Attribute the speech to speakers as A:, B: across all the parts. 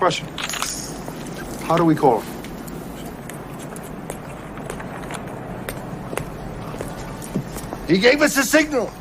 A: Question. How do we call him? He gave us a signal.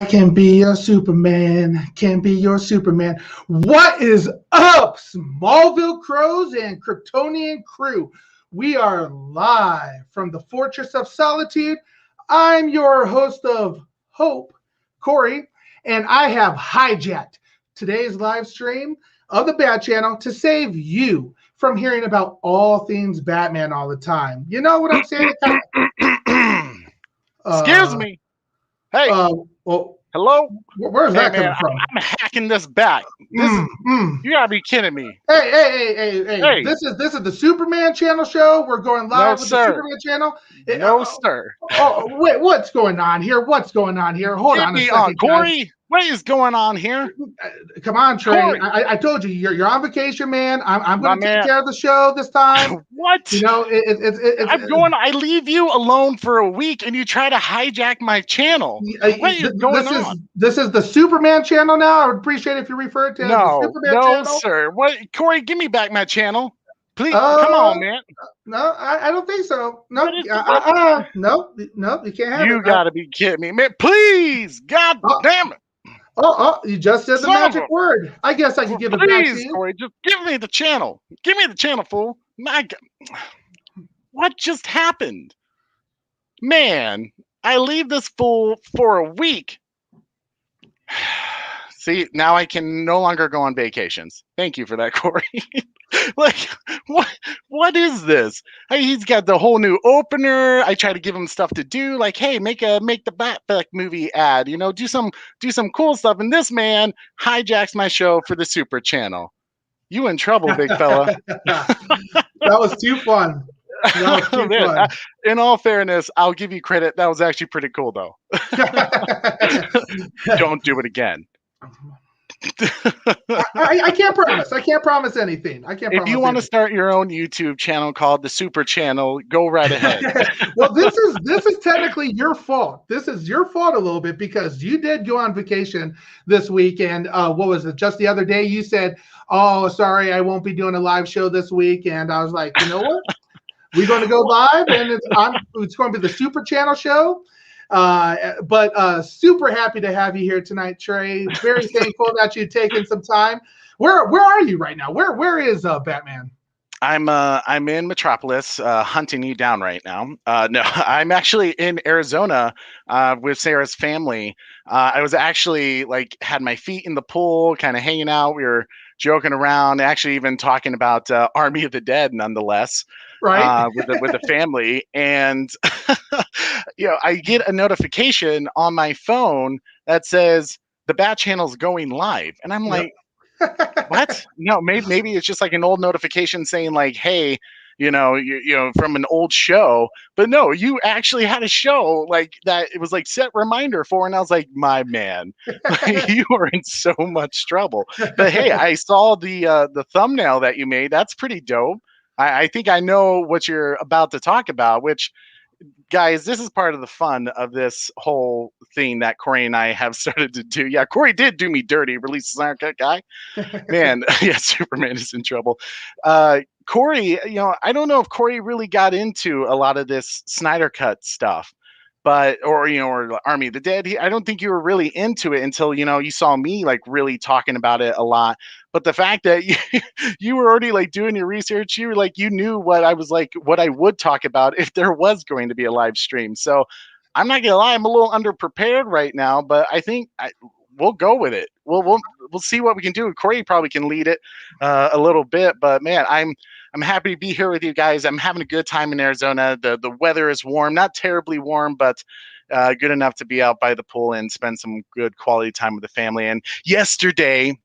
B: Can be your Superman, can be your Superman. What is up, Smallville Crows and Kryptonian crew? We are live from the Fortress of Solitude. I'm your host of Hope, Corey, and I have hijacked today's live stream of the Bat Channel to save you from hearing about all things Batman all the time. You know what I'm saying?
C: Excuse me. Hey.
B: Well,
C: hello?
B: Where's that coming from?
C: I'm hacking this back. You gotta be kidding me.
B: Hey. This is the Superman Channel show. We're going live with the Superman Channel.
C: Sir.
B: Wait, what's going on here? Hold on a second,
C: Corey.
B: Guys.
C: What is going on here?
B: Come on, Trey. I told you, you're on vacation, man. I'm going to take care of the show this time.
C: What?
B: You know,
C: I leave you alone for a week, and you try to hijack my channel. What is going on?
B: This is the Superman Channel now. I would appreciate it if you refer to it as the Superman Channel.
C: No, sir. What, Corey? Give me back my channel, please. Come on, man.
B: No, I don't think so. No, no, you can't have it.
C: You got to be kidding me, man. Please, God damn it.
B: You just said the magic word. I guess I can give it back to you.
C: Corey, just give me the channel. Give me the channel, fool. My God. What just happened? Man, I leave this fool for a week. See, now I can no longer go on vacations. Thank you for that, Corey. Like, what is this? He's got the whole new opener. I try to give him stuff to do, like, hey, make the Batfleck movie ad, do some cool stuff. And this man hijacks my show for the Super Channel. You in trouble, big fella.
B: That was too fun.
C: In all fairness, I'll give you credit. That was actually pretty cool, though. Don't do it again.
B: I can't promise. I can't promise anything.
C: If you want to start your own YouTube channel called the Super Channel, go right ahead.
B: Well, this is technically your fault. This is your fault a little bit because you did go on vacation this week, and what was it? Just the other day, you said, "Oh, sorry, I won't be doing a live show this week," and I was like, you know what? We're going to go live, and it's going to be the Super Channel show. But super happy to have you here tonight, Trey. Very thankful that you've taken some time. Where are you right now? Where is Batman?
C: I'm in Metropolis, hunting you down right now. No, I'm actually in Arizona with Sarah's family. I was actually had my feet in the pool, kind of hanging out. We were joking around, actually even talking about Army of the Dead, nonetheless.
B: Right.
C: with the family, and I get a notification on my phone that says the Bat Channel's going live, and I'm
B: Yep.
C: like, what? No, maybe it's just like an old notification saying like, hey, from an old show. But no, you actually had a show like that. It was like set reminder for, and I was like, my man, like, you are in so much trouble. But hey, I saw the thumbnail that you made. That's pretty dope. I think I know what you're about to talk about, which, guys, this is part of the fun of this whole thing that Corey and I have started to do. Yeah, Corey did do me dirty, release the Snyder Cut guy. Man, yeah, Superman is in trouble. Corey, I don't know if Corey really got into a lot of this Snyder Cut stuff, or Army of the Dead. I don't think you were really into it until, you saw me like really talking about it a lot. But the fact that you were already like doing your research, you were like, you knew what I would talk about if there was going to be a live stream. So I'm not gonna lie, I'm a little underprepared right now, but I think we'll go with it. We'll see what we can do. Corey probably can lead it a little bit, but man, I'm happy to be here with you guys. I'm having a good time in Arizona. The weather is warm, not terribly warm, but good enough to be out by the pool and spend some good quality time with the family. And yesterday,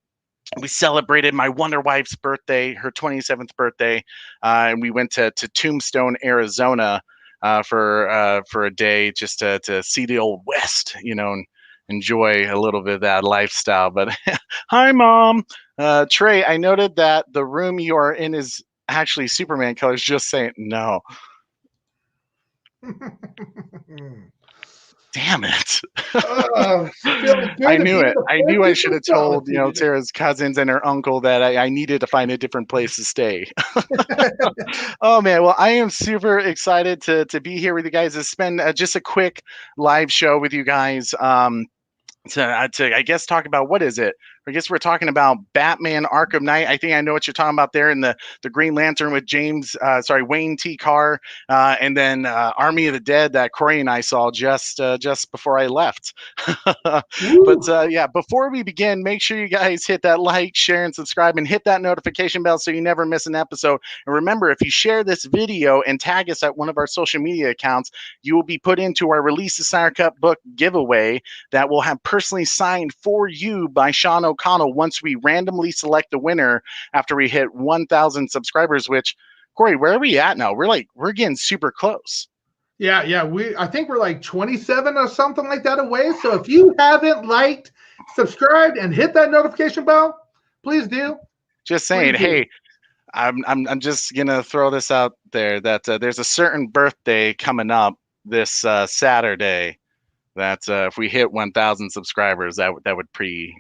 C: we celebrated my Wonder Wife's birthday, her 27th birthday, and we went to Tombstone, Arizona, for a day just to see the old West, and enjoy a little bit of that lifestyle. But hi, Mom. Trey, I noted that the room you are in is actually Superman colors. Just saying, no. Damn it. I knew it. I knew I should have told, Tara's cousins and her uncle that I needed to find a different place to stay. Oh, man. Well, I am super excited to be here with you guys, to spend just a quick live show with you guys. To I guess talk about, what is it? I guess we're talking about Batman Arkham Knight. I think I know what you're talking about there, in the Green Lantern with Wayne T. Carr, and then Army of the Dead that Corey and I saw just before I left. But yeah, before we begin, make sure you guys hit that like, share, and subscribe, and hit that notification bell so you never miss an episode. And remember, if you share this video and tag us at one of our social media accounts, you will be put into our Release the Snyder Cut book giveaway that will have personally signed for you by Sean O'Connell once we randomly select the winner after we hit 1,000 subscribers. Which, Corey, where are we at now? We're getting super close.
B: Yeah. I think we're like 27 or something like that away. So if you haven't liked, subscribed, and hit that notification bell, please do.
C: Just saying, hey, I'm just gonna throw this out there that there's a certain birthday coming up this Saturday that if we hit 1,000 subscribers, that would pretty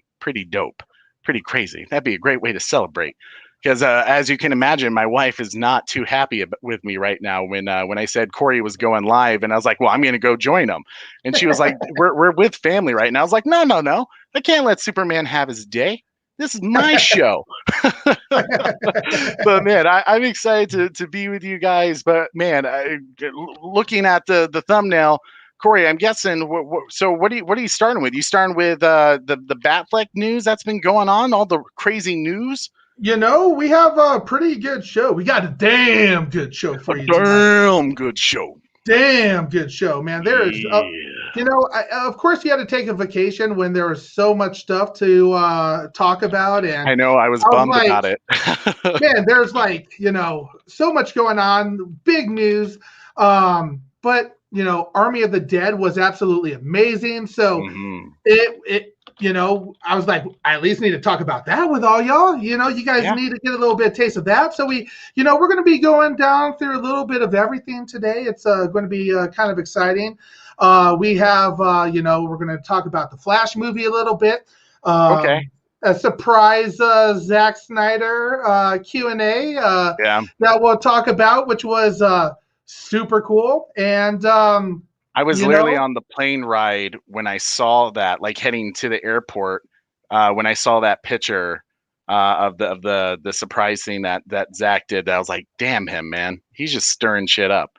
C: dope, pretty crazy. That'd be a great way to celebrate. Because as you can imagine, my wife is not too happy with me right now. When I said Corey was going live, and I was like, "Well, I'm going to go join him," and she was like, "We're with family right now." I was like, "No, I can't let Superman have his day. This is my show." But man, I'm excited to be with you guys. But man, looking at the thumbnail, Corey, I'm guessing. So what are you starting with? You starting with the Batfleck news that's been going on, all the crazy news?
B: We have a pretty good show. We got a damn good show for you.
C: Damn good show.
B: Damn good show, man. There's, of course, you had to take a vacation when there was so much stuff to talk about. And
C: I know I was bummed about it.
B: Man, there's so much going on, big news. But Army of the Dead was absolutely amazing. So I was like, I at least need to talk about that with all y'all. You guys need to get a little bit of taste of that. So we're going to be going down through a little bit of everything today. It's going to be kind of exciting. We have, we're going to talk about the Flash movie a little bit.
C: Okay.
B: A surprise Zack Snyder Q&A that we'll talk about, which was super cool. And
C: I was literally on the plane ride when I saw that, like heading to the airport, when I saw that picture of the surprise thing that Zach did. I was like, damn him, man. He's just stirring shit up.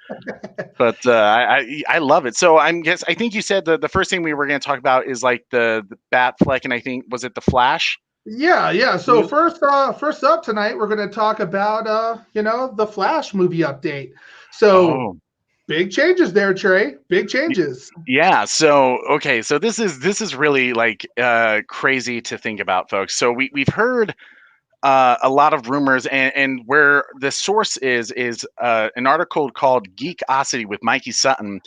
C: But I love it. So I think you said the first thing we were going to talk about is like the Batfleck, and I think, was it the Flash?
B: Yeah. So first up tonight, we're going to talk about the Flash movie update. So
C: Oh,
B: big changes there, Trey. Big
C: y-
B: changes.
C: yeah. So okay, so this is really like crazy to think about, folks. So we've heard a lot of rumors, and where the source is an article called Geekosity with Mikey Sutton.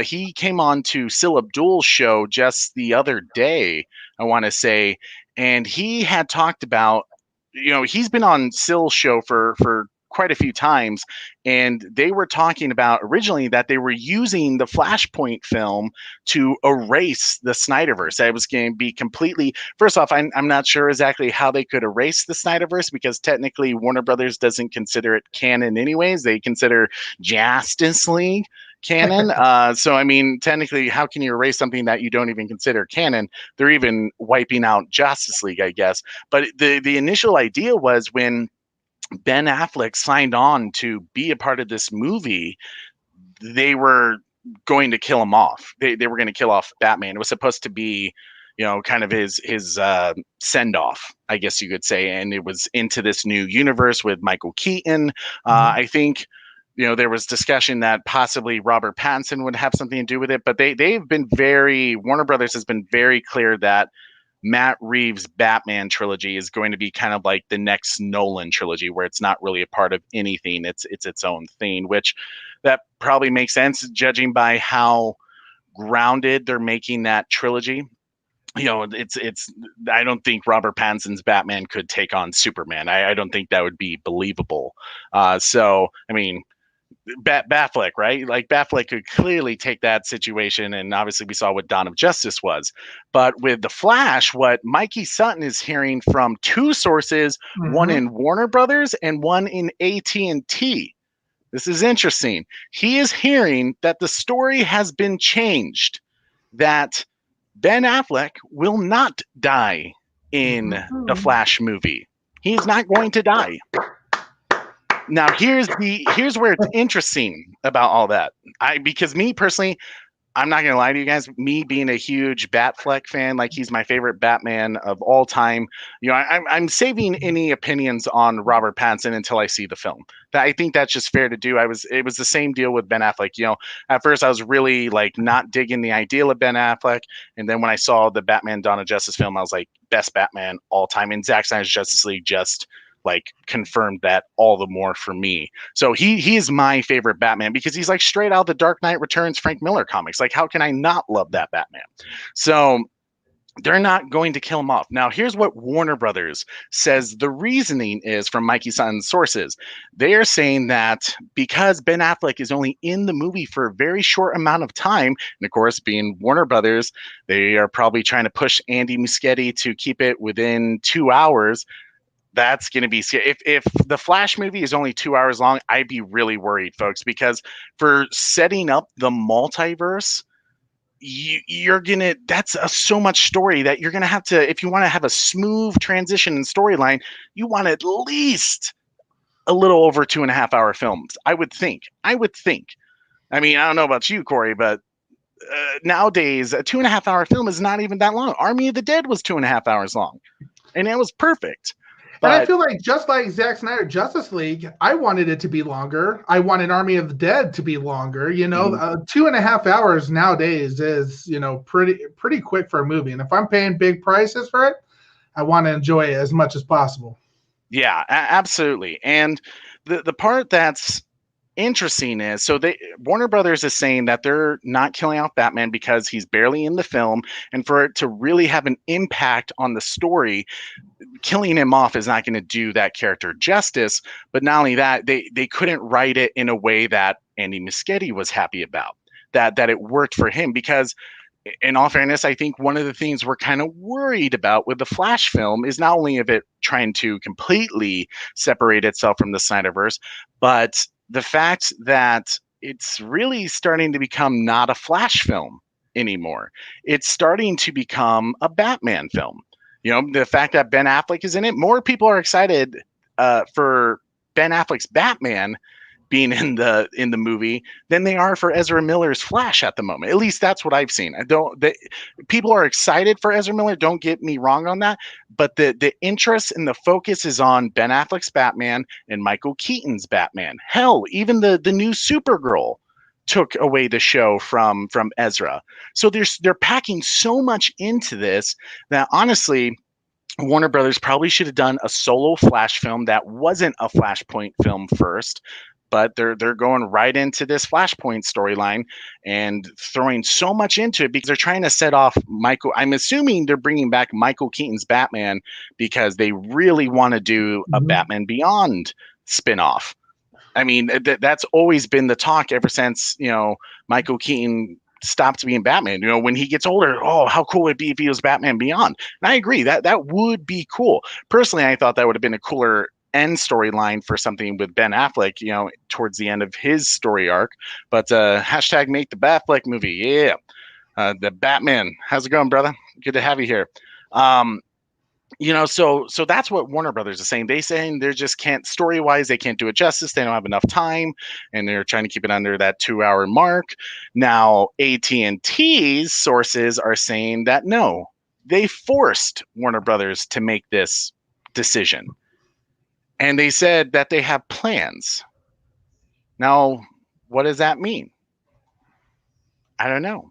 C: He came on to Sil Abdul's show just the other day, I want to say, and he had talked about, he's been on Sil's show for quite a few times, and they were talking about originally that they were using the Flashpoint film to erase the Snyderverse. That it was going to be completely. First off, I'm not sure exactly how they could erase the Snyderverse, because technically Warner Brothers doesn't consider it canon anyways. They consider Justice League canon. So, I mean, technically, how can you erase something that you don't even consider canon? They're even wiping out Justice League, I guess. But the initial idea was when Ben Affleck signed on to be a part of this movie, they were going to kill him off. They were going to kill off Batman. It was supposed to be, kind of his send off, I guess you could say. And it was into this new universe with Michael Keaton. I think, there was discussion that possibly Robert Pattinson would have something to do with it, but they've been Warner Brothers has been very clear that Matt Reeves' Batman trilogy is going to be kind of like the next Nolan trilogy, where it's not really a part of anything. It's its own thing, which that probably makes sense judging by how grounded they're making that trilogy. It's I don't think Robert Pattinson's Batman could take on Superman. I don't think that would be believable. So I mean, Batfleck, right? Like Batfleck could clearly take that situation, and obviously we saw what Dawn of Justice was. But with the Flash, what Mikey Sutton is hearing from two sources, one
B: Mm-hmm.
C: in Warner Brothers and one in AT&T. This is interesting. He is hearing that the story has been changed, that Ben Affleck will not die in the
B: Mm-hmm.
C: Flash movie. He's not going to die. Now here's where it's interesting about all that. Because me personally, I'm not gonna lie to you guys. Me being a huge Batfleck fan, like he's my favorite Batman of all time. I'm saving any opinions on Robert Pattinson until I see the film. I think that's just fair to do. It was the same deal with Ben Affleck. At first I was really like not digging the ideal of Ben Affleck, and then when I saw the Batman Dawn of Justice film, I was like, best Batman all time. And Zack Snyder's Justice League just like confirmed that all the more for me. So he is my favorite Batman, because he's like straight out the Dark Knight Returns Frank Miller comics. Like, how can I not love that Batman? So they're not going to kill him off. Now, here's what Warner Brothers says the reasoning is from Mikey Sutton's sources. They are saying that because Ben Affleck is only in the movie for a very short amount of time, and of course, being Warner Brothers, they are probably trying to push Andy Muschietti to keep it within 2 hours. That's going to be if the Flash movie is only 2 hours long, I'd be really worried, folks, because for setting up the multiverse, you're gonna that's so much story that you're gonna have to, if you want to have a smooth transition in storyline, you want at least a little over 2.5 hour films. I would think. I mean, I don't know about you, Corey, but nowadays a 2.5 hour film is not even that long. Army of the Dead was 2.5 hours long, and it was perfect.
B: And I
C: But
B: feel like just like Zack Snyder Justice League, I wanted it to be longer. I wanted Army of the Dead to be longer.
C: mhm.
B: 2.5 hours nowadays is pretty quick for a movie. And if I'm paying big prices for it, I want to enjoy it as much as possible.
C: Yeah, absolutely. And the part that's interesting is, so they Warner Brothers is saying that they're not killing off Batman because he's barely in the film, and for it to really have an impact on the story, killing him off is not going to do that character justice. But not only that, they couldn't write it in a way that Andy Muschietti was happy about, that it worked for him, because in all fairness, I think one of the things we're kind of worried about with the Flash film is not only of it trying to completely separate itself from the Snyderverse, but the fact that it's really starting to become not a Flash film anymore. It's starting to become a Batman film. The fact that Ben Affleck is in it, more people are excited for Ben Affleck's Batman being in the movie than they are for Ezra Miller's Flash at the moment. At least that's what I've seen. People are excited for Ezra Miller. Don't get me wrong on that, but the interest and the focus is on Ben Affleck's Batman and Michael Keaton's Batman. Hell, even the new Supergirl took away the show from Ezra. So they're packing so much into this that honestly, Warner Brothers probably should have done a solo Flash film that wasn't a Flashpoint film first, but they're going right into this Flashpoint storyline and throwing so much into it because they're trying to set off Michael. I'm assuming they're bringing back Michael Keaton's Batman because they really want to do a Batman Beyond spinoff. I mean, that's always been the talk ever since, Michael Keaton stopped being Batman. When he gets older, oh, how cool would it be if he was Batman Beyond? And I agree that would be cool. Personally, I thought that would have been a cooler end storyline for something with Ben Affleck, towards the end of his story arc. But hashtag make the Batfleck movie. Yeah. The Batman. How's it going, brother? Good to have you here. So that's what Warner Brothers is saying. They saying they just can't, story-wise, they can't do it justice. They don't have enough time, and they're trying to keep it under that 2-hour mark. Now, AT&T's sources are saying that no, they forced Warner Brothers to make this decision. And they said that they have plans. Now, what does that mean? I don't know.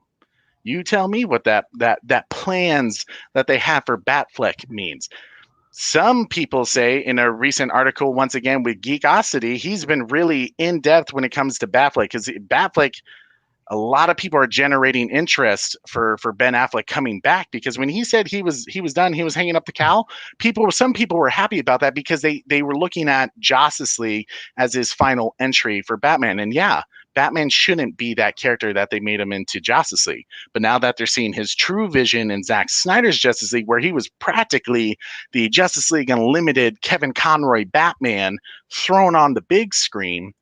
C: You tell me what that plans that they have for Batfleck means. Some people say in a recent article, once again with Geekosity, he's been really in depth when it comes to Batfleck, because Batfleck, a lot of people are generating interest for Ben Affleck coming back, because when he said he was done, he was hanging up the cowl. Some people were happy about that because they were looking at Justice League as his final entry for Batman. And yeah, Batman shouldn't be that character that they made him into Justice League. But now that they're seeing his true vision in Zack Snyder's Justice League, where he was practically the Justice League Unlimited Kevin Conroy Batman thrown on the big screen,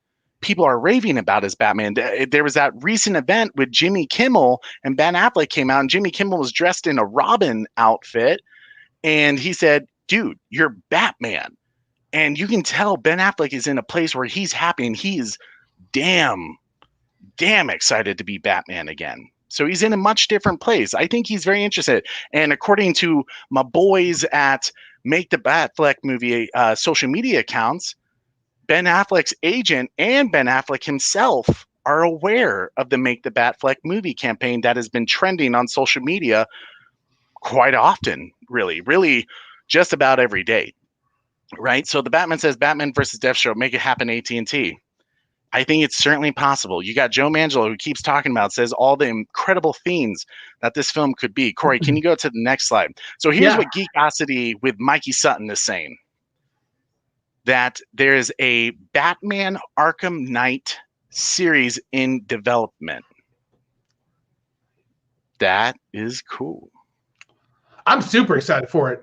C: people are raving about his Batman. There was that recent event with Jimmy Kimmel, and Ben Affleck came out, and Jimmy Kimmel was dressed in a Robin outfit, and he said, dude, you're Batman. And you can tell Ben Affleck is in a place where he's happy, and he's damn excited to be Batman again. So he's in a much different place. I think he's very interested. And according to my boys at Make the Batfleck Movie social media accounts, Ben Affleck's agent and Ben Affleck himself are aware of the Make the Batfleck Movie campaign that has been trending on social media quite often, really just about every day, right? So the Batman says Batman versus Deathstroke, make it happen, AT&T. I think it's certainly possible. You got Joe Manganiello, who keeps talking about, says all the incredible themes that this film could be. Corey, can you go to the next slide? So here's what Geekosity with Mikey Sutton is saying. That there is a Batman Arkham Knight series in development. That is cool.
B: I'm super excited for it.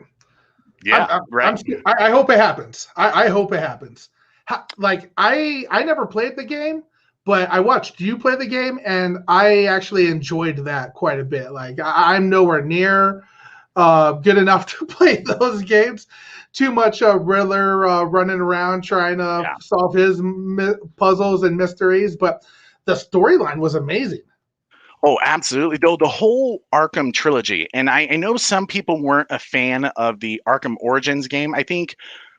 C: Yeah, right.
B: I hope it happens. I hope it happens. I never played the game, but I watched you play the game, and I actually enjoyed that quite a bit. Like, I'm nowhere near good enough to play those games. Too much Riddler running around trying to solve his puzzles and mysteries, but the storyline was amazing.
C: Oh, absolutely. Though the whole Arkham trilogy, and I know some people weren't a fan of the Arkham Origins game. I think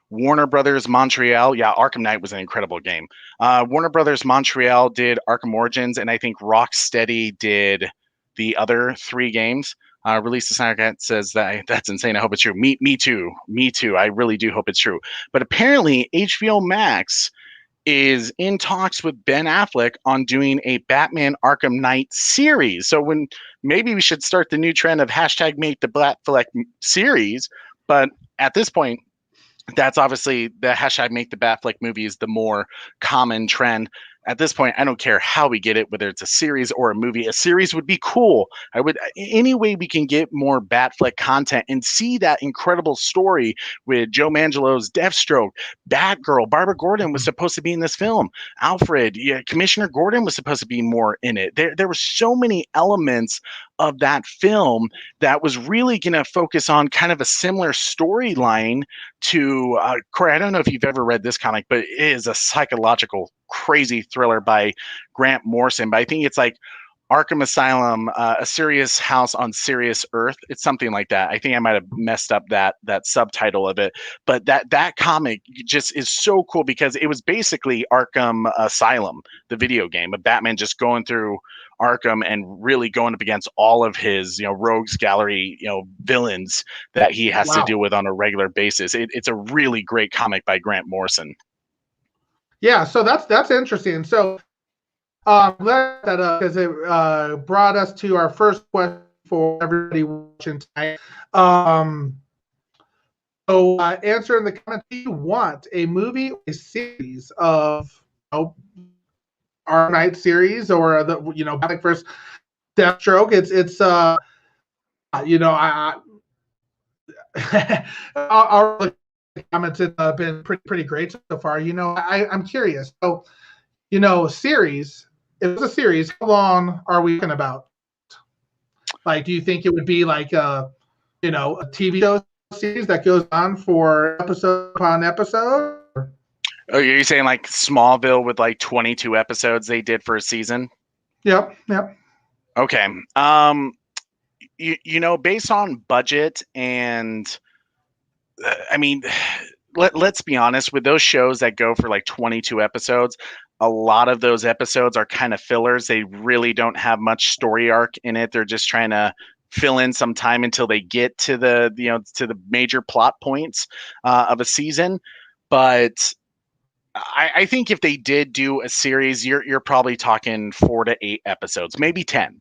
C: Warner Brothers Montreal, Arkham Knight was an incredible game. Warner Brothers Montreal did Arkham Origins, and I think Rocksteady did the other 3 games. Release the Snyder Cut says that's insane. I hope it's true. Me too. I really do hope it's true. But apparently HBO Max is in talks with Ben Affleck on doing a Batman Arkham Knight series. So maybe we should start the new trend of hashtag make the Batfleck series. But at this point, that's obviously the hashtag make the Batfleck movie is the more common trend. At this point, I don't care how we get it, whether it's a series or a movie. A series would be cool. Any way we can get more Batfleck content and see that incredible story with Joe Manganiello's Deathstroke, Batgirl, Barbara Gordon was supposed to be in this film. Alfred, Commissioner Gordon was supposed to be more in it. There were so many elements of that film that was really going to focus on kind of a similar storyline to Corey. I don't know if you've ever read this comic, but it is a psychological crazy thriller by Grant Morrison. But I think it's like Arkham Asylum, a serious house on serious earth. It's something like that. I think I might have messed up that subtitle of it, but that comic just is so cool because it was basically Arkham Asylum, the video game, of Batman just going through Arkham and really going up against all of his, rogues gallery, villains that he has to deal with on a regular basis. It's a really great comic by Grant Morrison.
B: Yeah, so that's interesting. So glad that because it brought us to our first question for everybody watching tonight. So answer in the comments: do you want a movie or a series of our night series or the Batfleck versus Deathstroke? It's our comments have been pretty great so far. I'm curious. So series. If it's a series, how long are we talking about? Like, do you think it would be like a TV show series that goes on for episode upon episode?
C: Oh, you're saying like Smallville with like 22 episodes they did for a season?
B: Yep.
C: Okay. Based on budget and I mean, let's be honest, with those shows that go for like 22 episodes, a lot of those episodes are kind of fillers. They really don't have much story arc in it. They're just trying to fill in some time until they get to the major plot points of a season. But I think if they did do a series, you're probably talking 4 to 8 episodes, maybe 10.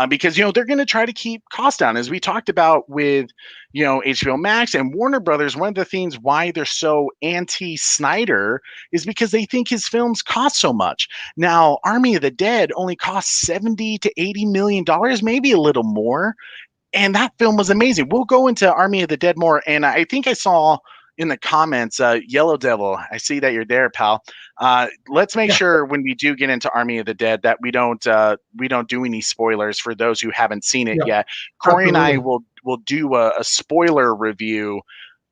C: Because they're going to try to keep costs down, as we talked about with HBO Max and Warner Brothers. One of the things why they're so anti-Snyder is because they think his films cost so much. Now, Army of the Dead only cost $70 to $80 million, maybe a little more, and that film was amazing. We'll go into Army of the Dead more, and I think I saw in the comments, Yellow Devil, I see that you're there, pal. Let's make sure when we do get into Army of the Dead that we don't do any spoilers for those who haven't seen it yet. Corey and I will do a spoiler review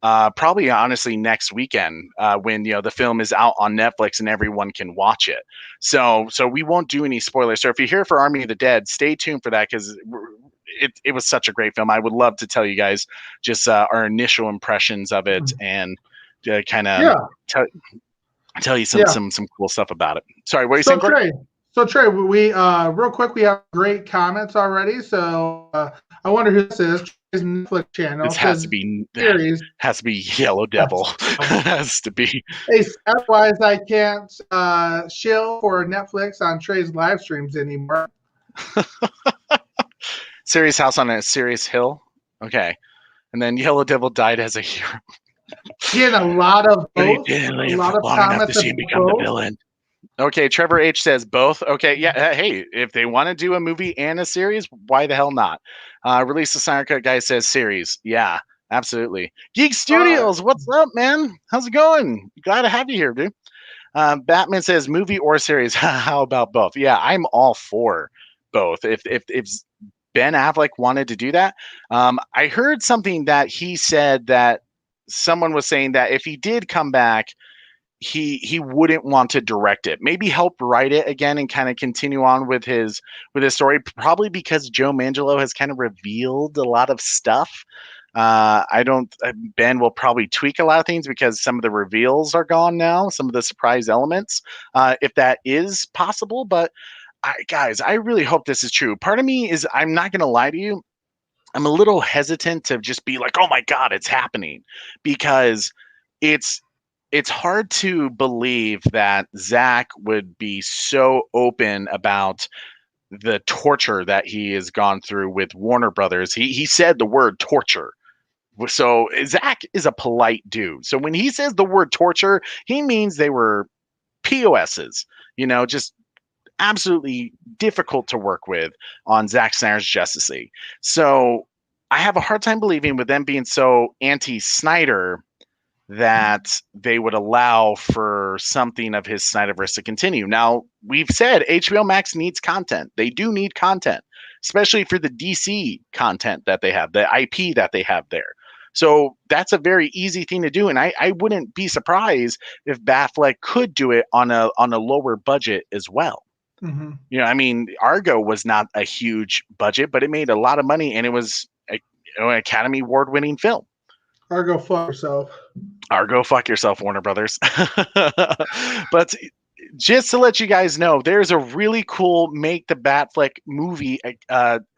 C: probably honestly next weekend when the film is out on Netflix and everyone can watch it. So we won't do any spoilers. So if you're here for Army of the Dead, stay tuned for that because it was such a great film. I would love to tell you guys just our initial impressions of it and kind of tell you some cool stuff about it. Sorry, what are you saying, Corey?
B: Trey, we real quick, we have great comments already. So I wonder who this is. Trey's Netflix channel.
C: This has to be Yellow Devil. Has to be.
B: Hey, otherwise I can't shill for Netflix on Trey's live streams anymore.
C: Serious house on a serious hill. Okay. And then Yellow Devil died as a hero.
B: Getting a lot of both.
C: A lot of comments to see him become the villain. Okay, Trevor H says both. Okay, yeah. Hey, if they want to do a movie and a series, why the hell not? Release the Snyder Cut guy says series. Yeah, absolutely. Geek Studios, what's up, man? How's it going? Glad to have you here, dude. Batman says movie or series. How about both? Yeah, I'm all for both. If Ben Affleck wanted to do that, I heard something that he said that someone was saying that if he did come back, he wouldn't want to direct it. Maybe help write it again and kind of continue on with his story. Probably because Joe Manganiello has kind of revealed a lot of stuff. Ben will probably tweak a lot of things because some of the reveals are gone now. Some of the surprise elements, if that is possible, but. Guys, I really hope this is true. Part of me is, I'm not going to lie to you, I'm a little hesitant to just be like, oh my God, it's happening. Because it's hard to believe that Zack would be so open about the torture that he has gone through with Warner Brothers. He said the word torture. So Zack is a polite dude. So when he says the word torture, he means they were POSs, just absolutely difficult to work with on Zack Snyder's Justice League. So I have a hard time believing with them being so anti-Snyder that they would allow for something of his Snyderverse to continue. Now, we've said HBO Max needs content. They do need content. especially for the DC content that they have, the IP that they have there. So that's a very easy thing to do, and I wouldn't be surprised if Batfleck could do it on a lower budget as well.
B: Mm-hmm.
C: You know, I mean, Argo was not a huge budget, but it made a lot of money, and it was an Academy Award-winning film.
B: Or go fuck yourself.
C: Or go fuck yourself, Warner Brothers. But just to let you guys know, there's a really cool Make the Batfleck movie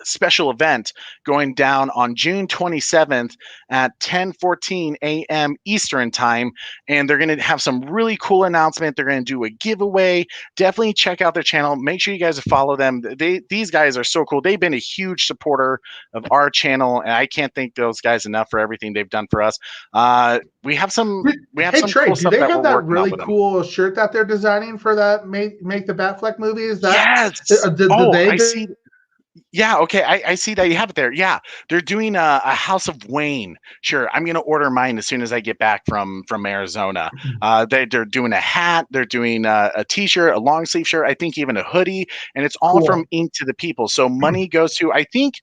C: special event going down on June 27th at 10:14 a.m. Eastern time, and they're going to have some really cool announcement. They're going to do a giveaway. Definitely check out their channel. Make sure you guys follow them. These guys are so cool. They've been a huge supporter of our channel, and I can't thank those guys enough for everything they've done for us. We have some
B: Hey
C: some
B: Trey,
C: cool
B: do
C: stuff
B: they
C: that
B: have
C: we're
B: that
C: working on
B: really
C: with them.
B: cool shirt that they're designing for that Make the Batfleck movie? Is that
C: Yes.
B: I
C: see. Yeah, okay. I see that you have it there. Yeah, they're doing a House of Wayne. Sure, I'm gonna order mine as soon as I get back from Arizona. They're doing a hat. They're doing a T-shirt, a long sleeve shirt. I think even a hoodie, and it's all
B: Cool.
C: from Ink to the People. So money goes to, I think.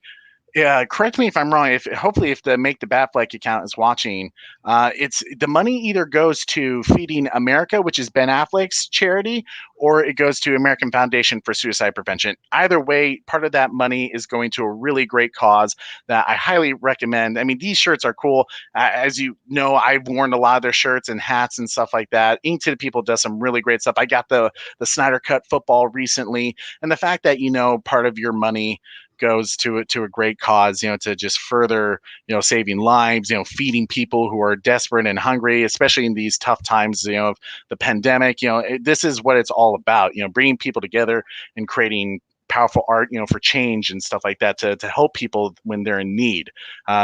C: Yeah, correct me if I'm wrong. Hopefully if the Make the Batfleck account is watching, it's the money either goes to Feeding America, which is Ben Affleck's charity, or it goes to American Foundation for Suicide Prevention. Either way, part of that money is going to a really great cause that I highly recommend. I mean, these shirts are cool. As you know, I've worn a lot of their shirts and hats and stuff like that. Ink to the People does some really great stuff. I got the Snyder Cut football recently, and the fact that part of your money goes to a great cause, to just further, saving lives, feeding people who are desperate and hungry, especially in these tough times, of the pandemic. This is what it's all about, bringing people together and creating powerful art, for change and stuff like that to help people when they're in need.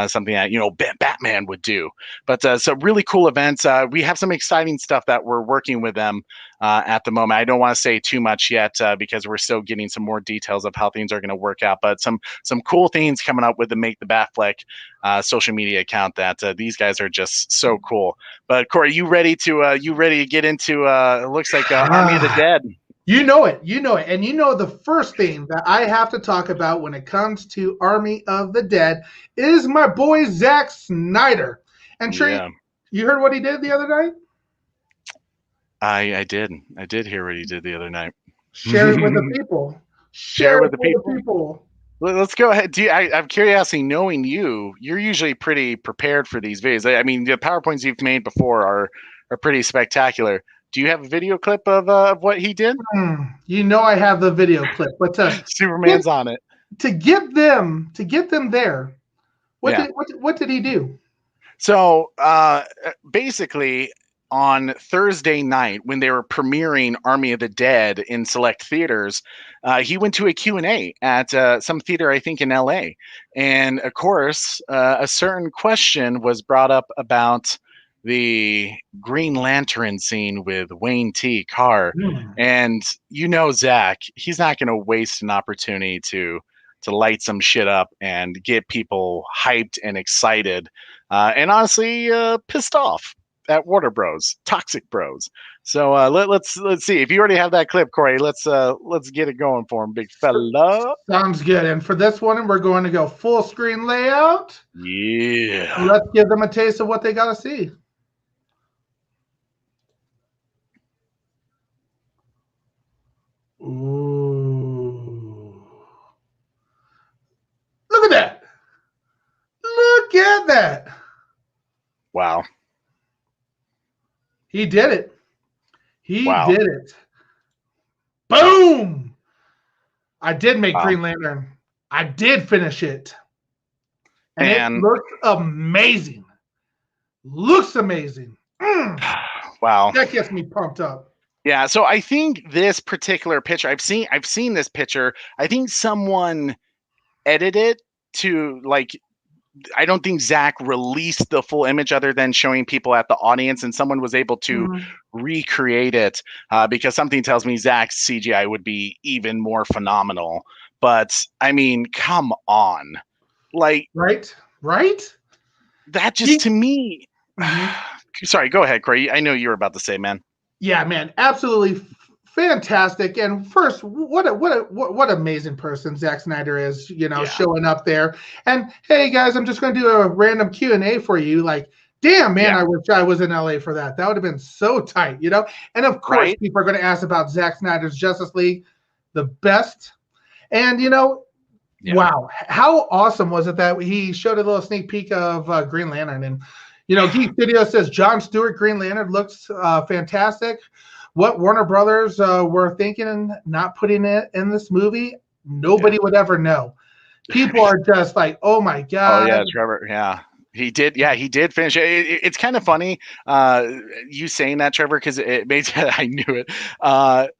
C: Something that, Batman would do. But so really cool events. We have some exciting stuff that we're working with them at the moment. I don't want to say too much yet because we're still getting some more details of how things are going to work out. But some cool things coming up with the Make the Batfleck social media account that these guys are just so cool. But Corey, you ready to get into it looks like Army of the Dead?
B: You know it. And the first thing that I have to talk about when it comes to Army of the Dead is my boy Zack Snyder. And Trey, You heard what he did the other night?
C: I did. I did hear what he did the other night.
B: Share it with the people.
C: Share it with the people. Let's go ahead. I'm curiosity, knowing you're usually pretty prepared for these videos. I mean, the PowerPoints you've made before are pretty spectacular. Do you have a video clip of what he did?
B: I have the video clip, but
C: Superman's on it.
B: To get them there, what did he do?
C: So basically, on Thursday night, when they were premiering Army of the Dead in select theaters, he went to a Q&A at some theater, I think in LA. And of course, a certain question was brought up about the Green Lantern scene with Wayne T. Carr. And Zach, he's not going to waste an opportunity to light some shit up and get people hyped and excited and honestly pissed off at Warner Bros, Toxic Bros. So let's see. If you already have that clip, Corey, let's get it going for him, big fella.
B: Sounds good. And for this one, we're going to go full screen layout.
C: Yeah.
B: And let's give them a taste of what they got to see. Ooh. Look at that. Look at that.
C: Wow.
B: He did it. He did it. Boom. I did make Green Lantern. I did finish it. And it looks amazing. Looks amazing.
C: Wow.
B: That gets me pumped up.
C: Yeah, so I think this particular picture, I've seen this picture. I think someone edited it to I don't think Zack released the full image other than showing people at the audience, and someone was able to recreate it because something tells me Zack's CGI would be even more phenomenal. But I mean, come on,
B: right?
C: That just to me. Sorry, go ahead, Corey. I know you were about to say, man.
B: Yeah, man, absolutely fantastic. And first, what amazing person Zack Snyder is, showing up there. And hey guys, I'm just going to do a random Q&A for you. Like, damn man, I wish I was in LA for that. That would have been so tight, And of course, people are going to ask about Zack Snyder's Justice League, the best. And wow, how awesome was it that he showed a little sneak peek of Green Lantern? And Geek Studio says John Stewart Green Lantern looks fantastic. What Warner Brothers were thinking not putting it in this movie, nobody would ever know. People are just like, oh my god.
C: Oh yeah, Trevor. Yeah. He did. Yeah, he did finish it. It's kind of funny you saying that, Trevor, because it made I knew it.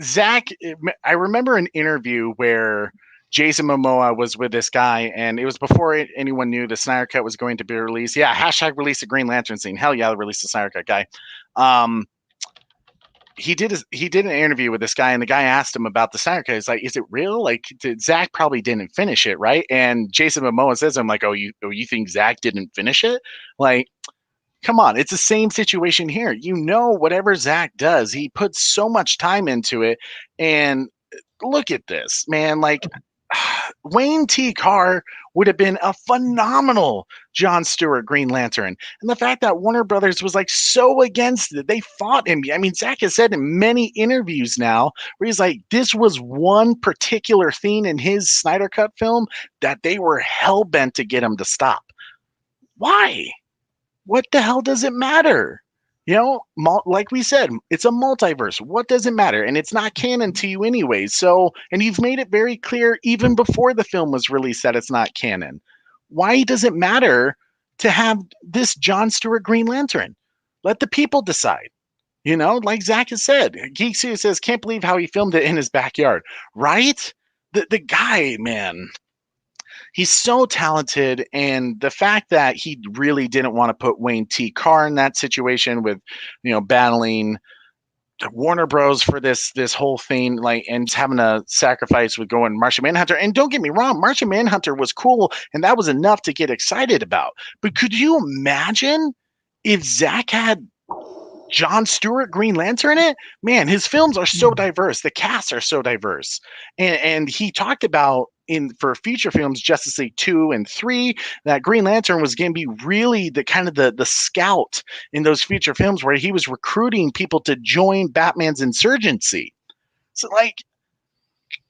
C: Zach, I remember an interview where Jason Momoa was with this guy, and it was before anyone knew the Snyder Cut was going to be released. Yeah, hashtag release the Green Lantern scene. Hell yeah, release the Snyder Cut guy. He did an interview with this guy, and the guy asked him about the Snyder Cut. He's like, "Is it real? Like, Zach probably didn't finish it, right?" And Jason Momoa says, "I'm like, oh, you think Zach didn't finish it? Like, come on, it's the same situation here. Whatever Zach does, he puts so much time into it, and look at this, man. Like, Wayne T. Carr would have been a phenomenal John Stewart Green Lantern. And the fact that Warner Brothers was like so against it, they fought him. I mean, Zach has said in many interviews now where he's like, this was one particular theme in his Snyder Cut film that they were hell bent to get him to stop. Why? What the hell does it matter? Like we said, it's a multiverse. What does it matter? And it's not canon to you anyway. So, and you've made it very clear even before the film was released that it's not canon. Why does it matter to have this John Stewart Green Lantern? Let the people decide. Like Zach has said, Geek Studio says, can't believe how he filmed it in his backyard. Right? The guy, man, he's so talented, and the fact that he really didn't want to put Wayne T. Carr in that situation with, battling Warner Bros. For this whole thing, like, and having to sacrifice with going Martian Manhunter. And don't get me wrong, Martian Manhunter was cool, and that was enough to get excited about. But could you imagine if Zach had John Stewart Green Lantern in it? Man, his films are so diverse. The casts are so diverse, and he talked about for feature films Justice League 2 and 3 that Green Lantern was going to be really the kind of the scout in those feature films where he was recruiting people to join Batman's insurgency. So like,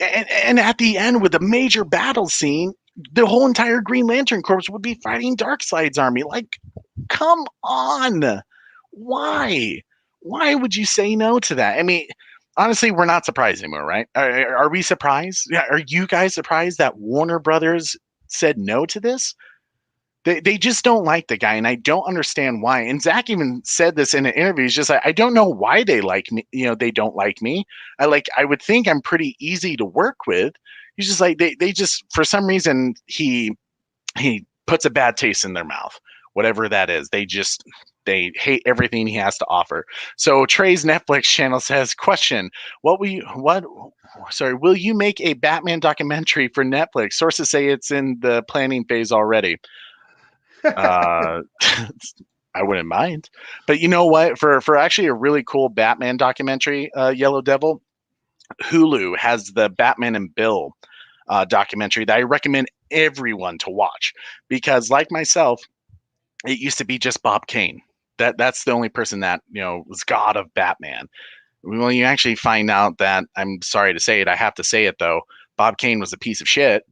C: and at the end with a major battle scene, the whole entire Green Lantern Corps would be fighting Darkseid's army. Like, come on. Why would you say no to that? I mean, honestly, we're not surprised anymore, right? Are we surprised? Are you guys surprised that Warner Brothers said no to this? They just don't like the guy, and I don't understand why. And Zach even said this in an interview. He's just like, I don't know why they like me. They don't like me. I would think I'm pretty easy to work with. He's just like, they just, for some reason, he puts a bad taste in their mouth, whatever that is. They hate everything he has to offer. So Trey's Netflix channel says, question, will you make a Batman documentary for Netflix? Sources say it's in the planning phase already. I wouldn't mind. But you know what? For actually a really cool Batman documentary, Yellow Devil, Hulu has the Batman and Bill documentary that I recommend everyone to watch. Because like myself, it used to be just Bob Kane. That's the only person that, was God of Batman. Well, you actually find out that, I'm sorry to say it, I have to say it though, Bob Kane was a piece of shit.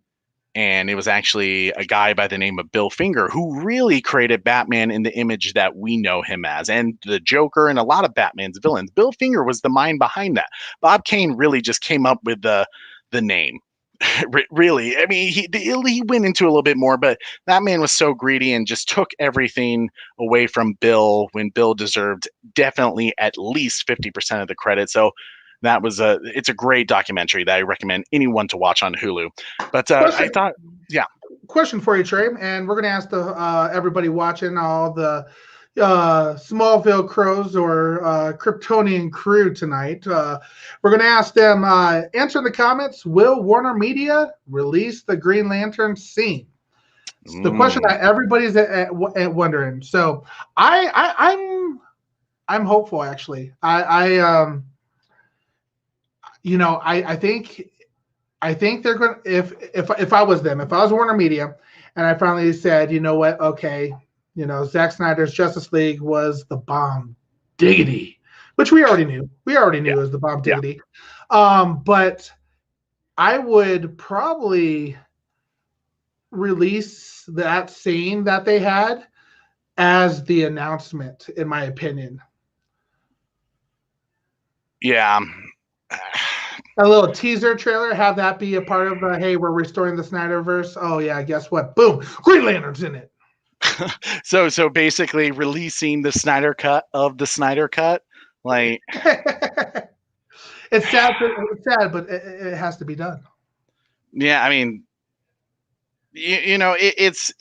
C: And it was actually a guy by the name of Bill Finger who really created Batman in the image that we know him as, and the Joker and a lot of Batman's villains. Bill Finger was the mind behind that. Bob Kane really just came up with the name. Really, I mean, he went into a little bit more, but that man was so greedy and just took everything away from Bill when Bill deserved definitely at least 50% of the credit. So that was it's a great documentary that I recommend anyone to watch on Hulu. But I thought, yeah.
B: Question for you, Trey, and we're going to ask everybody watching, all the Smallville Crows or Kryptonian crew tonight. We're going to ask them, answer in the comments, will Warner Media release the Green Lantern scene? It's the question that everybody's wondering. So I'm hopeful, actually. I think they're going to, if I was them, if I was Warner Media and I finally said, you know what, okay, Zack Snyder's Justice League was the bomb diggity, which we already knew. We already knew it was the bomb diggity. But I would probably release that scene that they had as the announcement, in my opinion.
C: Yeah.
B: A little teaser trailer, have that be a part of the, hey, we're restoring the Snyderverse. Oh yeah, guess what? Boom, Green Lantern's in it.
C: So basically releasing the Snyder cut of the Snyder cut, like
B: it's sad, but it has to be done.
C: Yeah, I mean, it's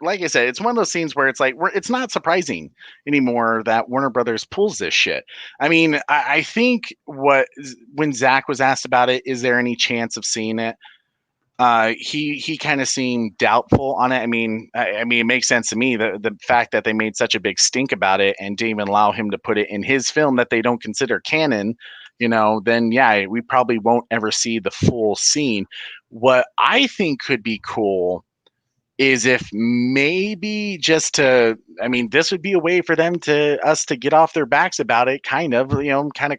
C: like I said, it's one of those scenes where it's like it's not surprising anymore that Warner Brothers pulls this shit. I mean, I think when Zach was asked about it, is there any chance of seeing it? He kind of seemed doubtful on it. I mean, it makes sense to me the fact that they made such a big stink about it and didn't even allow him to put it in his film that they don't consider canon. Then yeah, we probably won't ever see the full scene. What I think could be cool is if maybe this would be a way for us to get off their backs about it, kind of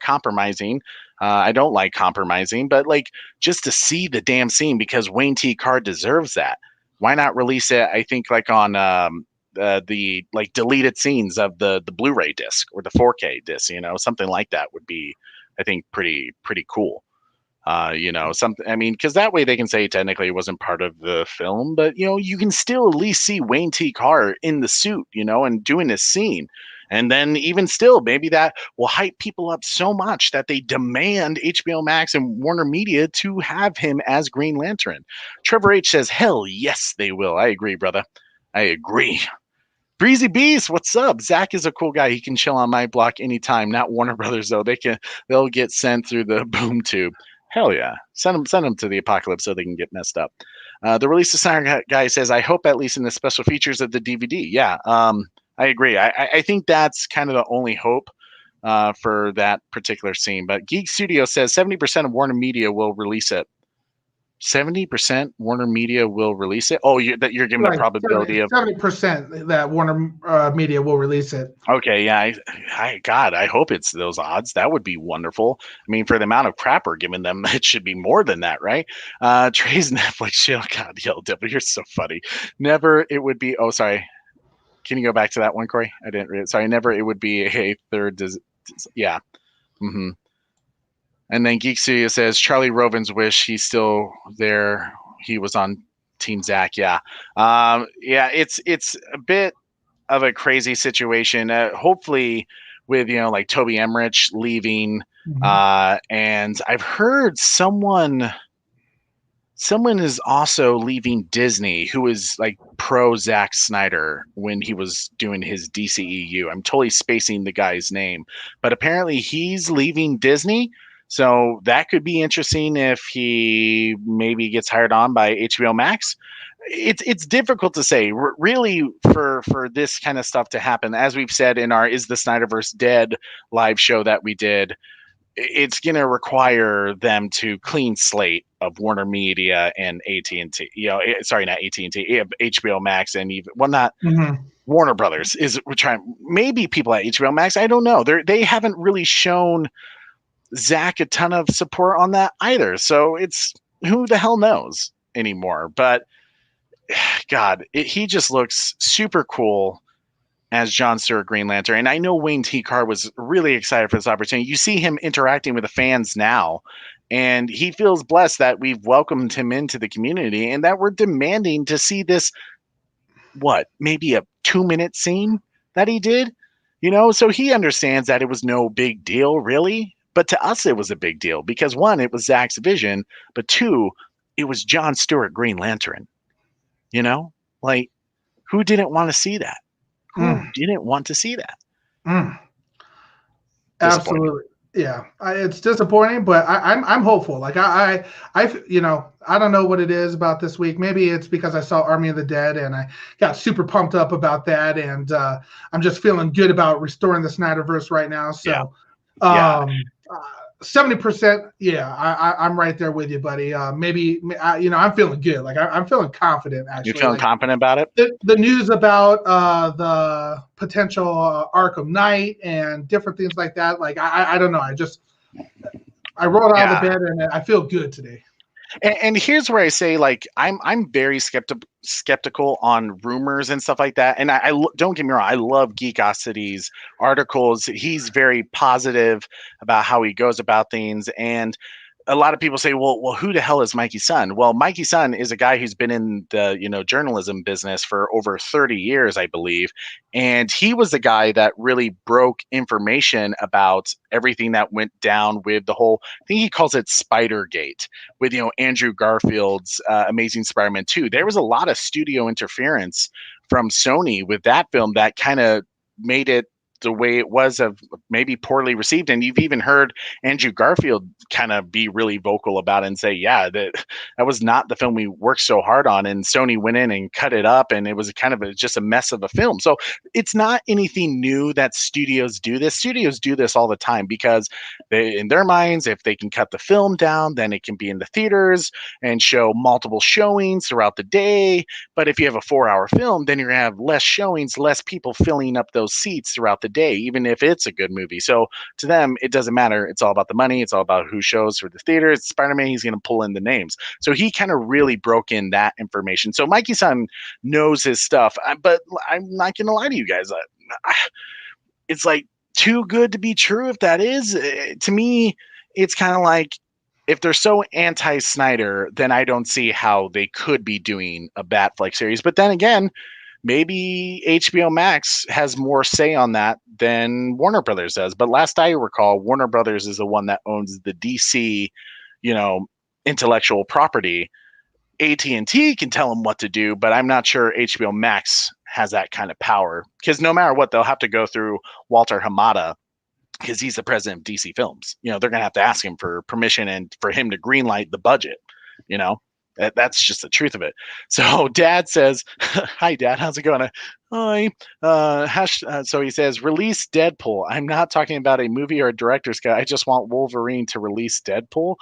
C: compromising. I don't like compromising, but like just to see the damn scene because Wayne T. Carr deserves that. Why not release it? I think like on the like deleted scenes of the Blu-ray disc or the 4K disc, something like that would be, I think, pretty cool. Something, I mean, because that way they can say technically it wasn't part of the film, but you can still at least see Wayne T. Carr in the suit, and doing this scene. And then even still, maybe that will hype people up so much that they demand HBO Max and Warner Media to have him as Green Lantern. Trevor H says, hell yes, they will. I agree, brother. I agree. Breezy Beast, what's up? Zach is a cool guy. He can chill on my block anytime. Not Warner Brothers, though. They'll get sent through the boom tube. Hell yeah. Send them to the apocalypse so they can get messed up. The Release the Snyder guy says, I hope at least in the special features of the DVD. Yeah, I agree. I think that's kind of the only hope for that particular scene. But Geek Studio says 70% of Warner Media will release it. 70% Warner Media will release it. Oh, you're giving the probability
B: 70% that Warner Media will release it.
C: Okay, yeah. I hope it's those odds. That would be wonderful. I mean, for the amount of crap we're giving them, it should be more than that, right? Trey's Netflix show. God, you're so funny. Never it would be. Oh, sorry. Can you go back to that one, Corey? I didn't read it. Sorry. Never it would be a third. Yeah. Mm-hmm. And then Geek Studio says Charlie Roven's wish. He's still there. He was on Team Zach. Yeah. Yeah. It's a bit of a crazy situation. Hopefully, with like Toby Emmerich leaving, and I've heard someone is also leaving Disney who is like pro Zack Snyder when he was doing his DCEU. I'm totally spacing the guy's name, but apparently he's leaving Disney. So that could be interesting if he maybe gets hired on by HBO Max. It's difficult to say really for this kind of stuff to happen. As we've said in our Is the Snyderverse Dead live show that we did, it's going to require them to clean slate of Warner Media and AT&T, sorry, not AT&T, HBO Max, and even, well, not Warner Brothers we're trying, maybe people at HBO Max. I don't know. They haven't really shown Zach a ton of support on that either. So it's who the hell knows anymore, but God, he just looks super cool as John Stewart Green Lantern. And I know Wayne T. Carr was really excited for this opportunity. You see him interacting with the fans now, and he feels blessed that we've welcomed him into the community and that we're demanding to see this, maybe a 2-minute scene that he did, so he understands that it was no big deal really, but to us it was a big deal because 1, it was Zach's vision, but 2, it was John Stewart Green Lantern. Like, who didn't want to see that? Who didn't want to see that?
B: Absolutely. Yeah. It's disappointing, but I'm hopeful. Like I don't know what it is about this week. Maybe it's because I saw Army of the Dead and I got super pumped up about that. And I'm just feeling good about restoring the Snyderverse right now. So, 70%. Yeah, I'm right there with you, buddy. Maybe I'm feeling good. Like I'm feeling confident.
C: You
B: Actually,
C: feeling
B: like
C: confident about it?
B: the news about the potential Arkham Knight and different things like that. Like I don't know. I rolled out of the bed and I feel good today.
C: And here's where I say, like, I'm very skeptical on rumors and stuff like that. And don't get me wrong, I love Geekosity's articles. He's very positive about how he goes about things. And a lot of people say, well, who the hell is Mikey Sun? Well, Mikey Sun is a guy who's been in the journalism business for over 30 years, I believe, and he was the guy that really broke information about everything that went down with the whole. I think he calls it Spider-Gate with Andrew Garfield's Amazing Spider-Man 2. There was a lot of studio interference from Sony with that film that kind of made it the way it was, of maybe poorly received. And you've even heard Andrew Garfield kind of be really vocal about it and say, yeah, that was not the film we worked so hard on. And Sony went in and cut it up, and it was kind of just a mess of a film. So it's not anything new that studios do this. Studios do this all the time because in their minds, if they can cut the film down, then it can be in the theaters and show multiple showings throughout the day. But if you have a 4-hour film, then you're going to have less showings, less people filling up those seats throughout the day, even if it's a good movie. So to them, it doesn't matter. It's all about the money. It's all about who shows for the theater. It's Spider-Man. He's going to pull in the names. So he kind of really broke in that information. So Mikey Sun knows his stuff, but I'm not going to lie to you guys. It's like too good to be true. If that is, to me, it's kind of like, if they're so anti-Snyder, then I don't see how they could be doing a Batfleck series. But then again, maybe HBO Max has more say on that than Warner Brothers does. But last I recall, Warner Brothers is the one that owns the DC, intellectual property. AT&T can tell them what to do, but I'm not sure HBO Max has that kind of power, because no matter what, they'll have to go through Walter Hamada, because he's the president of DC Films. They're going to have to ask him for permission and for him to greenlight the budget. That's just the truth of it. So Dad says, hi, Dad, how's it going? Hi. So he says, release Deadpool. I'm not talking about a movie or a director's cut. I just want Wolverine to release Deadpool.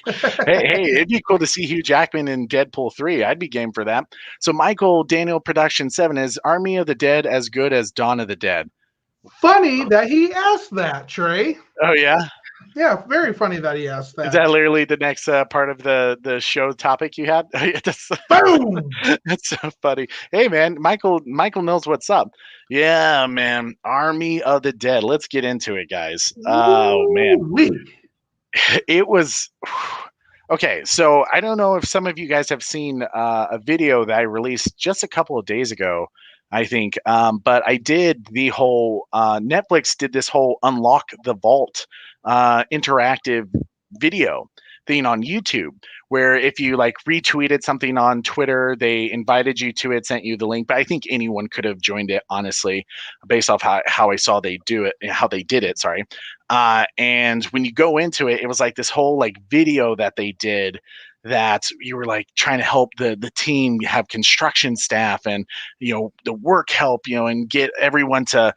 C: hey, it'd be cool to see Hugh Jackman in Deadpool 3. I'd be game for that. So Michael Daniel Production 7, is Army of the Dead as good as Dawn of the Dead?
B: Funny that he asked that, Trey.
C: Oh, yeah?
B: Yeah, very funny that he asked that.
C: Is that literally the next part of the show topic you had?
B: Boom!
C: That's so funny. Hey, man, Michael knows what's up. Yeah, man, Army of the Dead. Let's get into it, guys. Oh, man. It was... Okay, so I don't know if some of you guys have seen a video that I released just a couple of days ago, I think. But I did the whole... Netflix did this whole Unlock the Vault interactive video thing on YouTube, where if you like retweeted something on Twitter, they invited you to it, sent you the link. But I think anyone could have joined it, honestly, based off how I saw they do it, how they did it. Sorry. And when you go into it, it was like this whole like video that they did, that you were like trying to help the team have construction staff and the work help, and get everyone to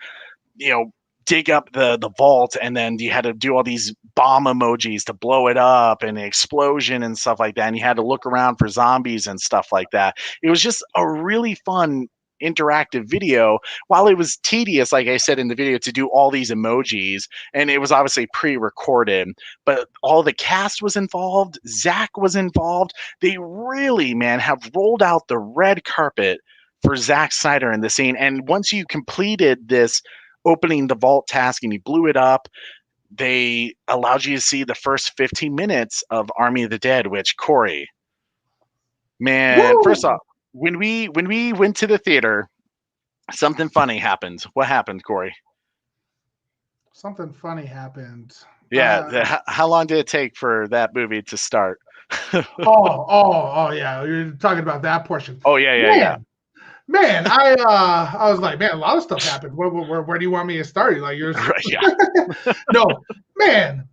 C: dig up the vault, and then you had to do all these bomb emojis to blow it up, and an explosion and stuff like that, and you had to look around for zombies and stuff like that. It was just a really fun interactive video, while it was tedious, like I said in the video, to do all these emojis, and it was obviously pre-recorded, but all the cast was involved. Zack was involved. They really, man, have rolled out the red carpet for Zack Snyder in the scene. And once you completed this opening the vault task and you blew it up, they allowed you to see the first 15 minutes of Army of the Dead, which, Corey, man, woo! First off, when we went to the theater, something funny happened. What happened, Corey?
B: Something funny happened.
C: Yeah. How long did it take for that movie to start?
B: oh, yeah. You're talking about that portion.
C: Oh, yeah.
B: Man, I was like, man, a lot of stuff happened. Where do you want me to start? Like, you're
C: right, yeah.
B: No, man.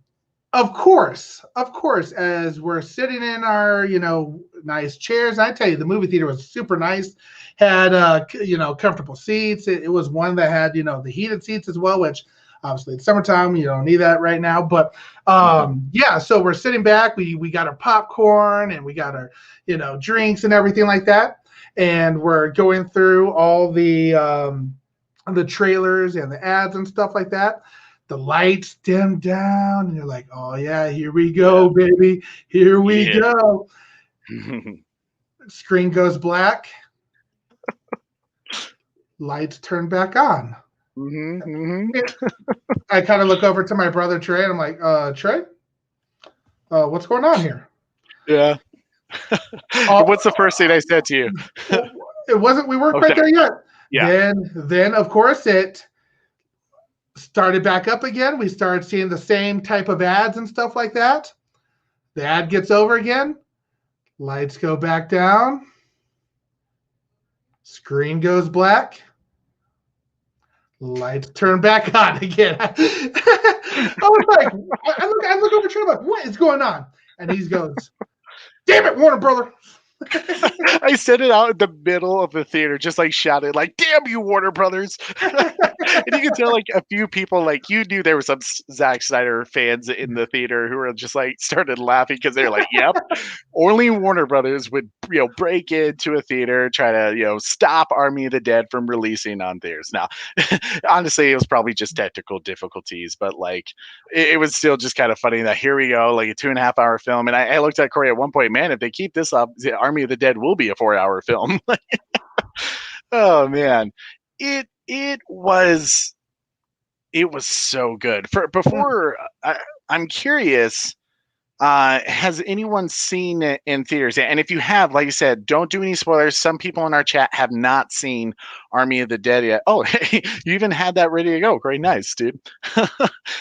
B: Of course, as we're sitting in our, nice chairs. I tell you, the movie theater was super nice. Had comfortable seats. It was one that had, the heated seats as well, which Obviously, it's summertime. You don't need that right now. But yeah, so we're sitting back. We got our popcorn and we got our drinks and everything like that, and we're going through all the trailers and the ads and stuff like that. The lights dim down, and you're like, "Oh yeah, here we go, baby, here we go." Screen goes black. Lights turn back on. I kind of look over to my brother Trey, and I'm like, Trey, what's going on here?
C: Yeah. What's the first thing I said to you?
B: It wasn't. We weren't quite there yet.
C: Yeah.
B: Then of course it started back up again. We started seeing the same type of ads and stuff like that. The ad gets over again. Lights go back down. Screen goes black. Lights turn back on again. I was like, I look over to him like, what is going on? And he goes, damn it, Warner Brother.
C: I said it out in the middle of the theater, just like shouted, like, damn you, Warner Brothers. And you can tell, like, a few people, like, you knew there were some Zack Snyder fans in the theater who were just like started laughing because they're like, yep, only Warner Brothers would, break into a theater, try to, stop Army of the Dead from releasing on theaters. Now, honestly, it was probably just technical difficulties, but like, it was still just kind of funny that here we go, like a 2.5-hour film. And I looked at Corey at one point, man, if they keep this up, Army of the Dead will be a 4-hour film. Oh man, it was so good. Before I'm curious, has anyone seen it in theaters? And if you have, like you said, don't do any spoilers. Some people in our chat have not seen Army of the Dead yet. Oh, hey, you even had that ready to go. Great, nice, dude.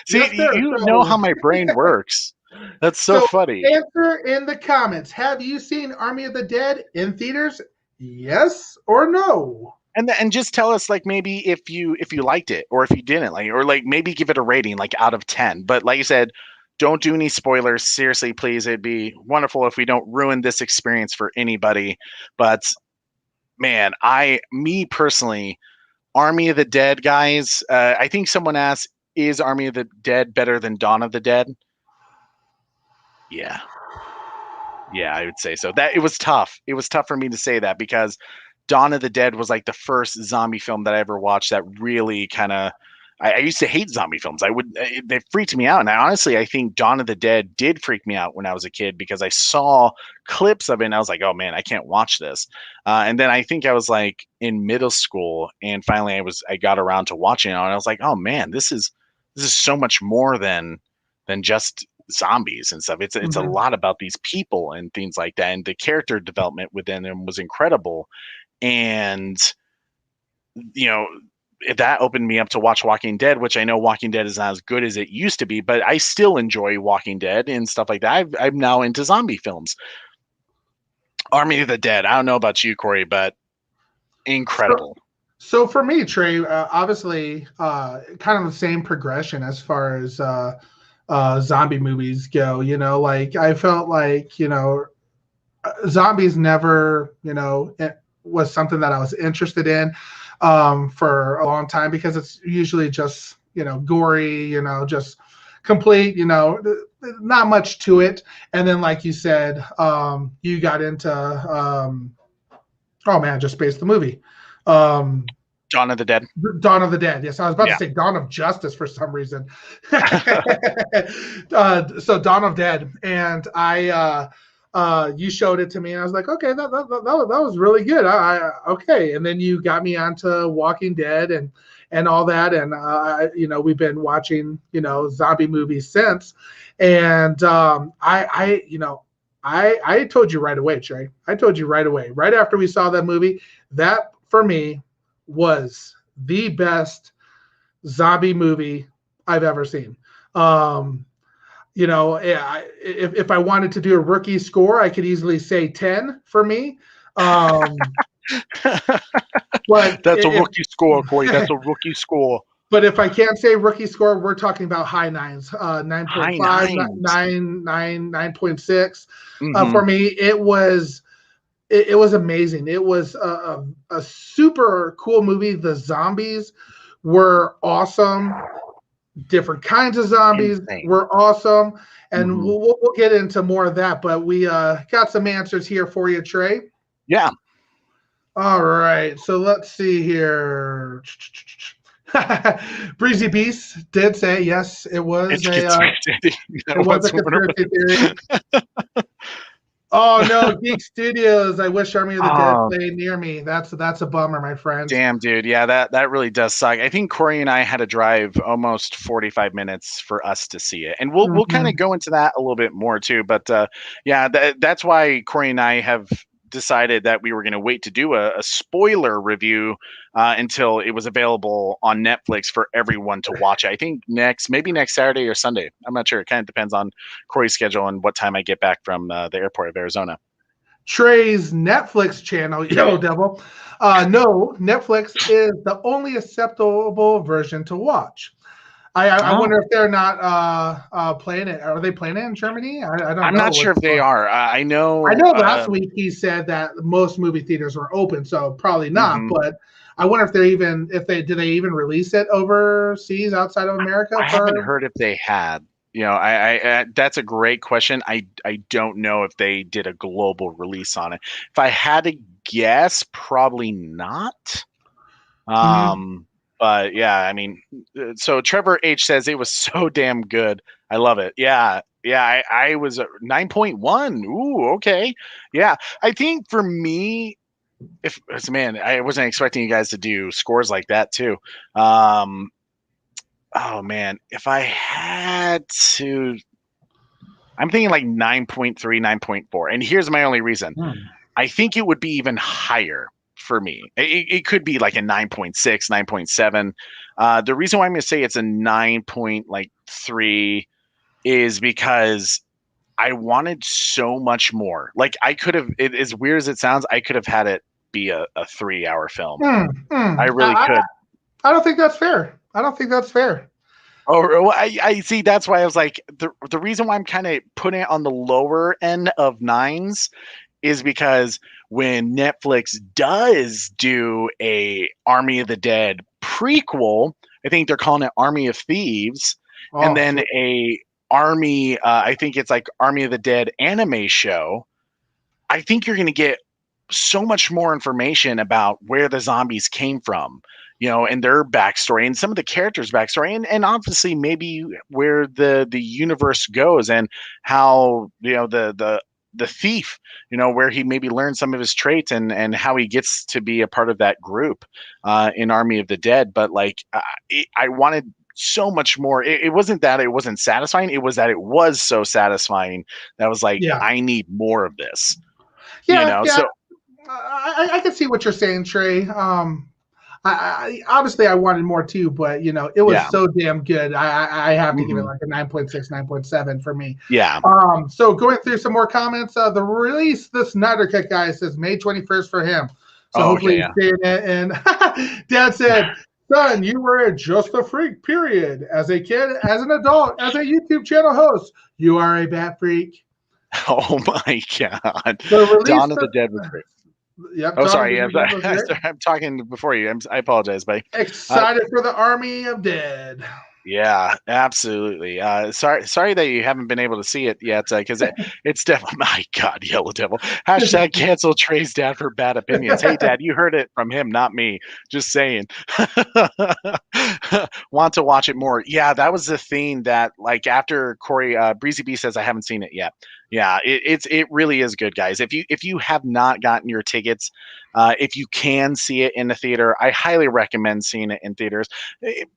C: See,
B: Yes, sir.
C: you know how my brain works. That's so funny.
B: Answer in the comments. Have you seen Army of the Dead in theaters? Yes or no?
C: And just tell us, like, maybe if you liked it or if you didn't like it, or like maybe give it a rating like out of 10. But like you said, don't do any spoilers. Seriously, please. It'd be wonderful if we don't ruin this experience for anybody. But man, me personally, Army of the Dead, guys, I think someone asked, is Army of the Dead better than Dawn of the Dead? Yeah, I would say so. That it was tough. It was tough for me to say that because Dawn of the Dead was like the first zombie film that I ever watched that really kind of. I used to hate zombie films. They freaked me out, and I think Dawn of the Dead did freak me out when I was a kid because I saw clips of it and I was like, oh man, I can't watch this. And then I think I was like in middle school, and finally I got around to watching it, and I was like, oh man, this is so much more than just zombies and stuff. It's a lot about these people and things like that, and the character development within them was incredible. And that opened me up to watch Walking Dead, which I know Walking Dead is not as good as it used to be, but I still enjoy Walking Dead and stuff like that. I'm now into zombie films. Army of the Dead, I don't know about you, Corey, but incredible.
B: So for me, Trey, obviously kind of the same progression as far as zombie movies go. Like I felt like zombies never it was something that I was interested in for a long time because it's usually just gory, just complete, not much to it. And then like you said, you got into oh man, I just spaced the movie.
C: Dawn of the Dead.
B: Dawn of the Dead. Yes, I was about to say Dawn of Justice for some reason. So Dawn of Dead, and you showed it to me, and I was like, okay, that was really good. Okay, and then you got me onto Walking Dead and all that, and we've been watching zombie movies since, and I told you right away, Trey. I told you right away, right after we saw that movie, that for me was the best zombie movie I've ever seen. If I wanted to do a rookie score, I could easily say 10 for me. But
C: that's a rookie score, Corey. That's a rookie score.
B: But if I can't say rookie score, we're talking about high nines, 9.5, 9.6. For me, it was amazing. It was a super cool movie. The zombies were awesome. different kinds of zombies
C: Insane.
B: were awesome. And
C: Mhm.
B: we'll get into more of that, but we got some answers here for you, Trey.
C: Yeah.
B: All right, so let's see here. Breezy Beast did say yes, it was
C: It's conspiracy.
B: it was a conspiracy theory. Oh no, Geek Studios. I wish Army of the Dead
C: Oh,
B: played near me. That's a bummer, my friend.
C: damn, dude. Yeah, that really does suck. I think Corey and I had to drive almost 45 minutes for us to see it, and we'll kind
B: Mhm.
C: of go into that a little bit more too. But yeah, that's why Corey and I have decided that we were going to wait to do a spoiler review until it was available on Netflix for everyone to watch. I think maybe next Saturday or Sunday. I'm not sure. It kind of depends on Corey's schedule and what time I get back from the airport of Arizona.
B: Trey's Netflix channel, Yellow Devil. No, Netflix is the only acceptable version to watch. I
C: Oh.
B: wonder if they're not playing it. Are they playing it in Germany? I don't
C: I'm
B: know.
C: not sure if they are. I
B: I
C: know.
B: know last week he said that most movie theaters were open, so probably not.
C: Mhm.
B: But I wonder if do they even release it overseas outside of America
C: I haven't
B: for
C: heard if they had. That's a great question. I don't know if they did a global release on it. If I had to guess, probably not.
B: Mhm.
C: But yeah, I mean, so Trevor H says it was so damn good. I love it. Yeah, yeah. I was 9.1. Ooh, okay. Yeah, I think for me, if man, I wasn't expecting you guys to do scores like that too. Um, oh man, if I had to, I'm thinking like 9.3, 9.4. And here's my only reason. I think it would be even higher for me. It could be like a 9.6, 9.7. The reason why I'm going to say it's a 9.3 is because I wanted so much more. Like I could have, as weird as it sounds, I could have had it be a 3-hour film. I really could.
B: I don't think that's fair. I don't think that's fair.
C: Oh, well, I see. That's why I was like, the reason why I'm kind of putting it on the lower end of nines is because when Netflix does do a Army of the Dead prequel, I think they're calling it Army of Thieves, and
B: Oh,
C: then a Army, I think it's like Army of the Dead anime show. I think you're going to get so much more information about where the zombies came from, and their backstory and some of the characters' backstory, and obviously maybe where the universe goes and how the thief, where he maybe learned some of his traits and how he gets to be a part of that group in Army of the Dead. But like, I wanted so much more. It wasn't that it wasn't satisfying. It was that it was so satisfying that I was like,
B: yeah,
C: I need more of this.
B: yeah.
C: So
B: I can see what you're saying, Trey. Obviously I wanted more too, but it was
C: yeah,
B: so damn good. I have to give it
C: hmm
B: like a 9.6, 9.7 for me.
C: yeah.
B: So going through some more comments, the release the Snyder Cut guy says May 21st for him. So
C: Oh,
B: hopefully
C: okay,
B: he's
C: yeah.
B: seeing it. And Dad said, "Son, you were just a freak. Period. As a kid, as an adult, as a YouTube channel host, you are a bat freak."
C: Oh my God,
B: The release
C: Dawn of the Dead was great.
B: Yep,
C: Oh,
B: Dawn of
C: sorry.
B: the
C: Yeah,
B: Dead was great.
C: I'm talking before you. I apologize, buddy. Uh,
B: Excited for the Army of Dead.
C: Yeah, absolutely. Sorry that you haven't been able to see it yet, because it's definitely my God, Yellow Devil. Hashtag cancel Trey's dad for bad opinions. Hey, Dad, you heard it from him, not me. Just saying. Want to watch it more? Yeah, that was the thing that, like, after Corey Breezy B says I haven't seen it yet. Yeah, it really is good, guys. If you have not gotten your tickets, if you can see it in the theater, I highly recommend seeing it in theaters.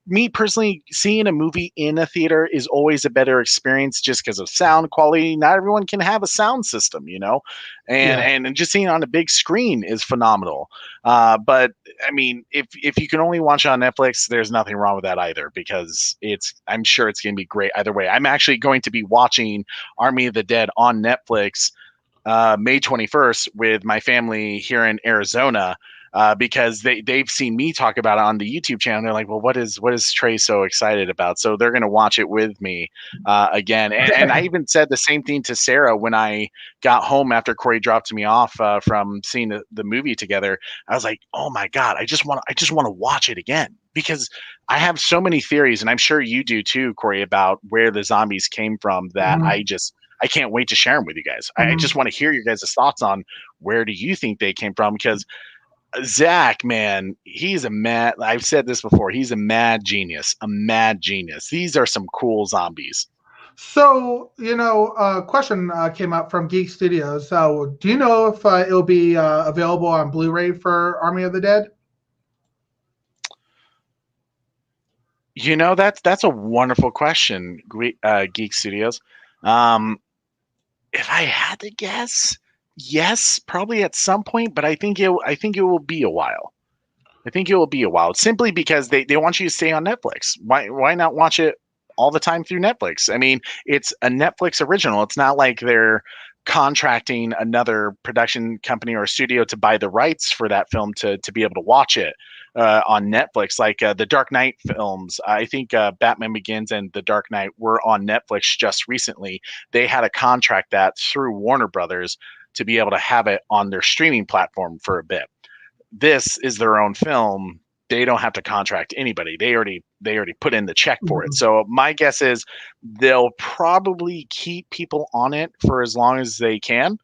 C: Me personally, seeing a movie in a theater is always a better experience just because of sound quality. Not everyone can have a sound system,
B: Yeah.
C: and just seeing it on a big screen is phenomenal. But I mean, if you can only watch it on Netflix, there's nothing wrong with that either, because I'm sure it's going to be great either way. I'm actually going to be watching Army of the Dead on Netflix May 21st with my family here in Arizona, because they've seen me talk about it on the YouTube channel. They're like, well, what is Trey so excited about? So they're going to watch it with me again. And I even said the same thing to Sarah when I got home after Corey dropped me off from seeing the movie together. I was like, oh my God, I just want to watch it again. because I have so many theories, and I'm sure you do too, Corey, about where the zombies came from that
B: Mhm.
C: I can't wait to share them with you guys. I just
B: Mhm.
C: want to hear your guys' thoughts on where do you think they came from? Because Zach, man, he's a mad. I've said this before. He's a mad genius. A mad genius. These are some cool zombies.
B: So, a question came up from Geek Studios. So, do you know if it'll be available on Blu-ray for Army of the Dead?
C: That's a wonderful question, Geek Studios. Um, if I had to guess, yes, probably at some point, but I think it will be a while. I think it will be a while simply because they want you to stay on Netflix. Why not watch it all the time through Netflix? I mean, it's a Netflix original. It's not like they're contracting another production company or studio to buy the rights for that film to be able to watch it on Netflix. Like the Dark Knight films, I think Batman Begins and The Dark Knight were on Netflix just recently. They had a contract that through Warner Brothers to be able to have it on their streaming platform for a bit. This is their own film. They don't have to contract anybody. They already put in the check for it.
B: Mhm.
C: So my guess is they'll probably keep people on it for as long as they can,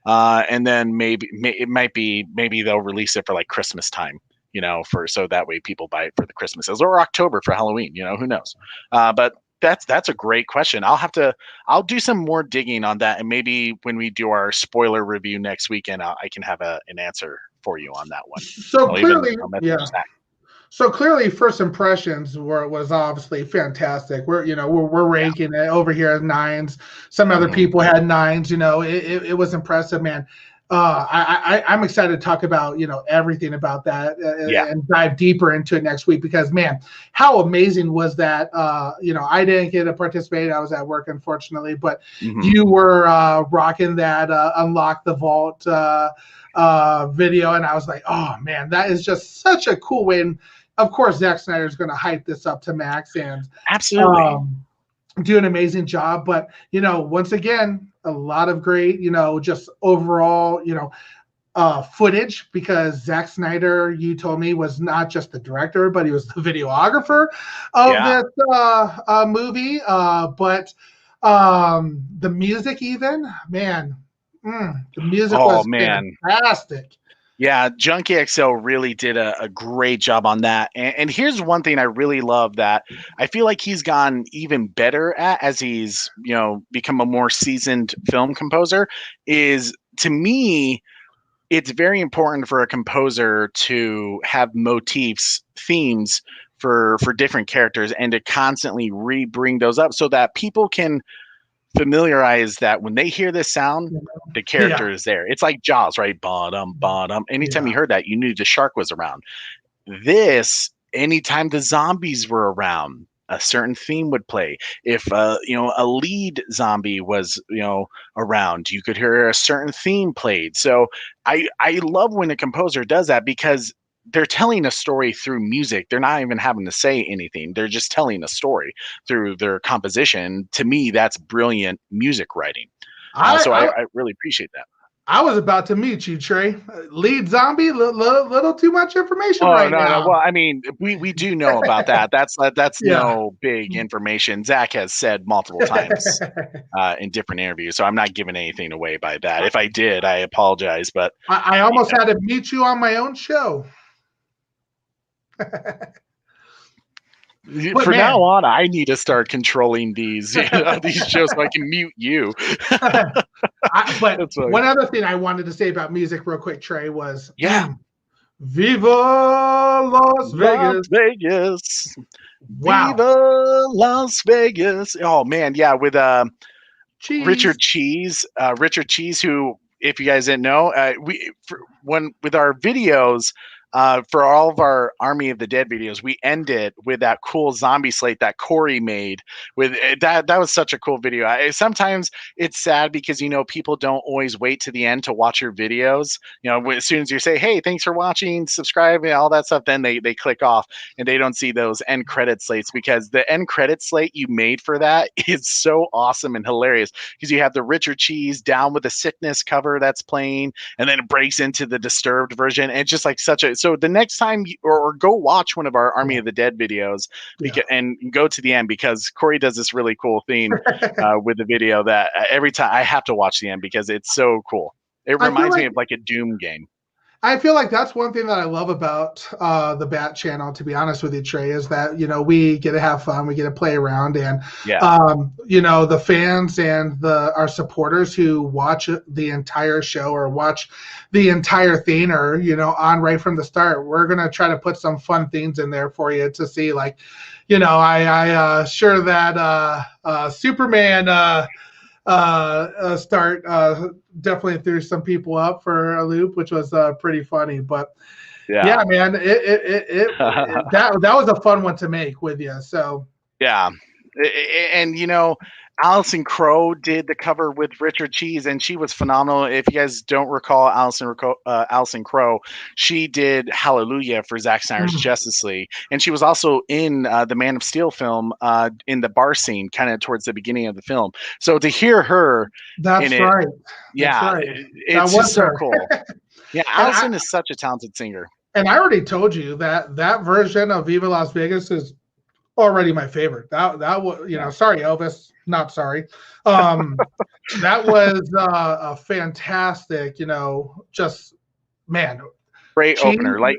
C: and then it might be maybe they'll release it for like Christmas time. For so that way people buy it for the Christmases or October for Halloween. Who knows? But that's a great question. I'll do some more digging on that, and maybe when we do our spoiler review next weekend, I can have an answer for you on that one.
B: So clearly,
C: I'll message
B: yeah.
C: Zach.
B: So clearly, first impressions was obviously fantastic. We're
C: Yeah.
B: ranking it over here as nines. Some other
C: Hmm.
B: people had nines. It was impressive, man. I'm excited to talk about everything about that
C: Yeah.
B: and dive deeper into it next week because man, how amazing was that? I didn't get to participate. I was at work unfortunately, but
C: Hmm.
B: you were rocking that unlock the vault video, and I was like, oh man, that is just such a cool way. And of course, Zack Snyder is going to hype this up to max and
C: Absolutely.
B: um, do an amazing job. But once again, a lot of great, just overall, footage because Zack Snyder, you told me, was not just the director, but he was the videographer of
C: Yeah.
B: this movie. But the music, even man, the music
C: Oh
B: was
C: man.
B: fantastic.
C: Yeah, Junkie XL really did a great job on that. And here's one thing I really love that I feel like he's gotten even better at as he's, become a more seasoned film composer is to me, it's very important for a composer to have motifs, themes for different characters and to constantly re-bring those up so that people can familiarize that when they hear this sound, the
B: Yeah,
C: character is there. It's like Jaws, right? Bottom, bottom. Anytime
B: yeah.
C: you heard that, you knew the shark was around. This, anytime the zombies were around, a certain theme would play. If a lead zombie was around, you could hear a certain theme played. So I love when a composer does that because they're telling a story through music. They're not even having to say anything. They're just telling a story through their composition. To me, that's brilliant music writing.
B: I,
C: So
B: I
C: I really appreciate that.
B: I was about to meet you, Trey. Lead zombie, little too much information
C: Oh
B: right
C: no, no.
B: now.
C: Well, I mean, we do know about that. That's
B: Yeah.
C: no big information. Zach has said multiple times in different interviews, so I'm not giving anything away by that. If I did, I apologize. But
B: I almost had to meet you on my own show. But
C: for now
B: man,
C: on, I need to start controlling these these shows so I can mute you.
B: but
C: That's like,
B: one other thing I wanted to say about music, real quick, Trey, was
C: yeah,
B: Viva Las
C: Las
B: Vegas.
C: Vegas,
B: Wow.
C: Viva Las Vegas. Oh man, yeah, with
B: Cheese.
C: Richard Cheese, who, if you guys didn't know, when with our videos, for all of our Army of the Dead videos, we ended with that cool zombie slate that Corey made. With that was such a cool video. Sometimes it's sad because people don't always wait to the end to watch your videos. As soon as you say, "Hey, thanks for watching, subscribe," and all that stuff, then they click off and they don't see those end credit slates because the end credit slate you made for that is so awesome and hilarious because you have the Richard Cheese Down with the Sickness cover that's playing, and then it breaks into the Disturbed version. And it's just like So the next time or go watch one of our Army of the Dead videos and go to the end, because Corey does this really cool thing with the video that every time I have to watch the end because it's so cool. It reminds me of like a Doom game.
B: I feel like that's one thing that I love about the Bat channel, to be honest with you, Trey, is that, we get to have fun, we get to play around, and, the fans and our supporters who watch the entire show or watch the entire thing or, on right from the start, we're going to try to put some fun things in there for you to see, like, I sure that Superman start definitely threw some people up for a loop, which was pretty funny. But yeah man, that was a fun one to make with you. So
C: yeah, and Alison Crowe did the cover with Richard Cheese, and she was phenomenal. If you guys don't recall Alison Crowe, she did Hallelujah for Zack Snyder's Justice League, and she was also in the Man of Steel film in the bar scene, kind of towards the beginning of the film. So to hear her,
B: that's right.
C: It's just so cool. Yeah, Alison is such a talented singer.
B: And I already told you that version of Viva Las Vegas is already my favorite. That was, sorry Elvis, not sorry. That was a fantastic, just man,
C: great opener. Like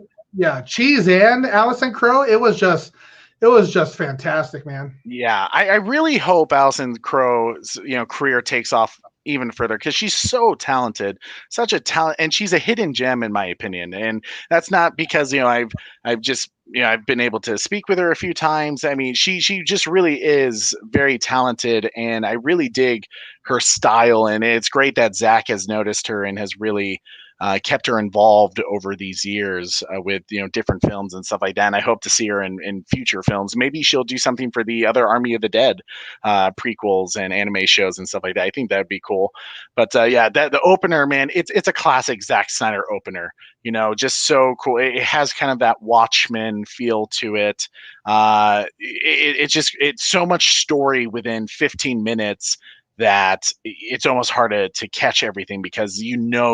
B: Cheese and Alison Crowe. It was just fantastic, man.
C: Yeah, I really hope Alison Crowe's career takes off even further, because she's so talented, such a talent, and she's a hidden gem in my opinion. And that's not because I've just I've been able to speak with her a few times. I mean, she just really is very talented, and I really dig her style. And it's great that Zack has noticed her and has really kept her involved over these years with different films and stuff like that. And I hope to see her in future films. Maybe she'll do something for the other Army of the Dead prequels and anime shows and stuff like that. I think that'd be cool. But the opener, man, it's a classic Zack Snyder opener. Just so cool. It has kind of that Watchmen feel to it. It's so much story within 15 minutes that it's almost hard to catch everything, because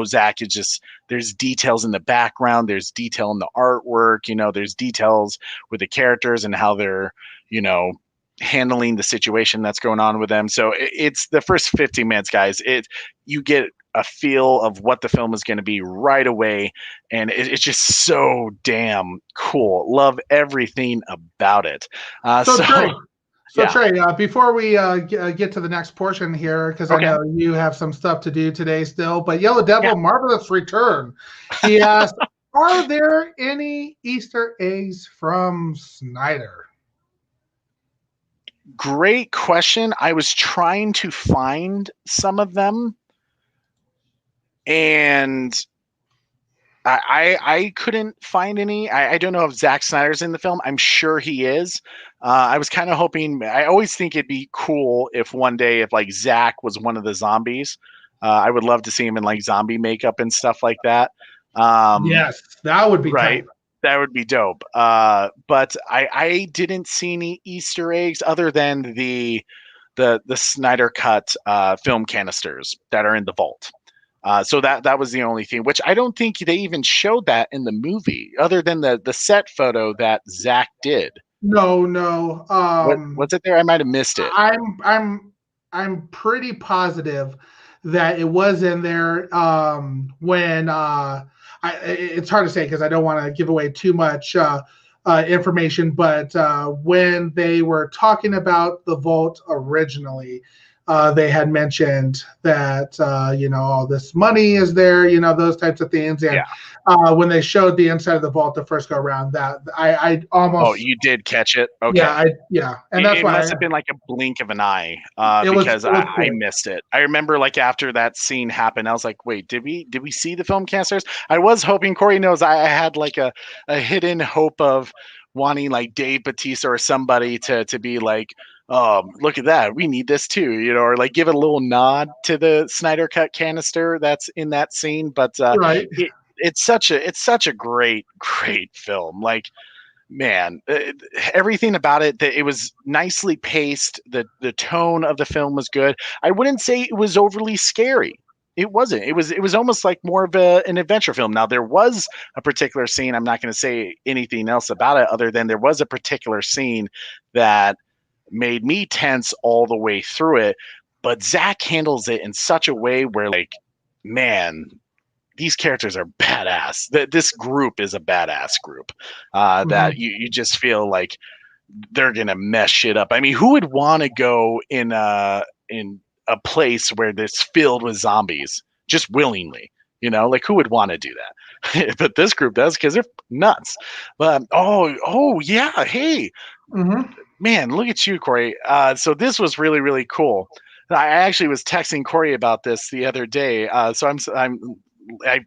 C: Zack is just, there's details in the background, there's detail in the artwork, there's details with the characters and how they're handling the situation that's going on with them. So it's the first 15 minutes, guys. You get a feel of what the film is going to be right away, and it's just so damn cool. Love everything about it.
B: Trey, before we get to the next portion here, because I know you have some stuff to do today still, but Yellow Devil, Marvelous Return. He asked, are there any Easter eggs from Snyder?
C: Great question. I was trying to find some of them, and I couldn't find any. I don't know if Zack Snyder's in the film. I'm sure he is. I was kind of hoping. I always think it'd be cool if one day, if like Zack was one of the zombies. I would love to see him in like zombie makeup and stuff like that.
B: Yes, that would be
C: right.
B: Tight.
C: That would be dope. But I didn't see any Easter eggs other than the Snyder cut film canisters that are in the vault. So that was the only thing, which I don't think they even showed that in the movie, other than the set photo that Zack did.
B: No.
C: What's it there? I might have missed it.
B: I'm pretty positive that it was in there when it's hard to say because I don't want to give away too much information, but when they were talking about the vault originally, they had mentioned that, all this money is there, those types of things. And when they showed the inside of the vault the first go around, that I almost... Oh,
C: you did catch it? Okay.
B: And that's why...
C: It must have been like a blink of an eye because I missed it. I remember like after that scene happened, I was like, wait, did we see the film casters? I was hoping, Corey knows, I had like a hidden hope of wanting like Dave Bautista or somebody to be like, look at that, we need this too, or like give it a little nod to the Snyder cut canister that's in that scene. But it's such a great film. Like, man, everything about it, that it was nicely paced. The tone of the film was good. I wouldn't say it was overly scary. It wasn't. It was almost like more of an adventure film. Now there was a particular scene. I'm not going to say anything else about it other than there was a particular scene that made me tense all the way through it. But Zack handles it in such a way where, like, man, these characters are badass. This group is a badass group. That you just feel like they're gonna mess shit up. I mean, who would want to go in a place where it's filled with zombies just willingly? You know, like who would want to do that? But this group does because they're nuts. But oh yeah, hey, man, look at you, Corey. So this was really really cool. I actually was texting Corey about this the other day. So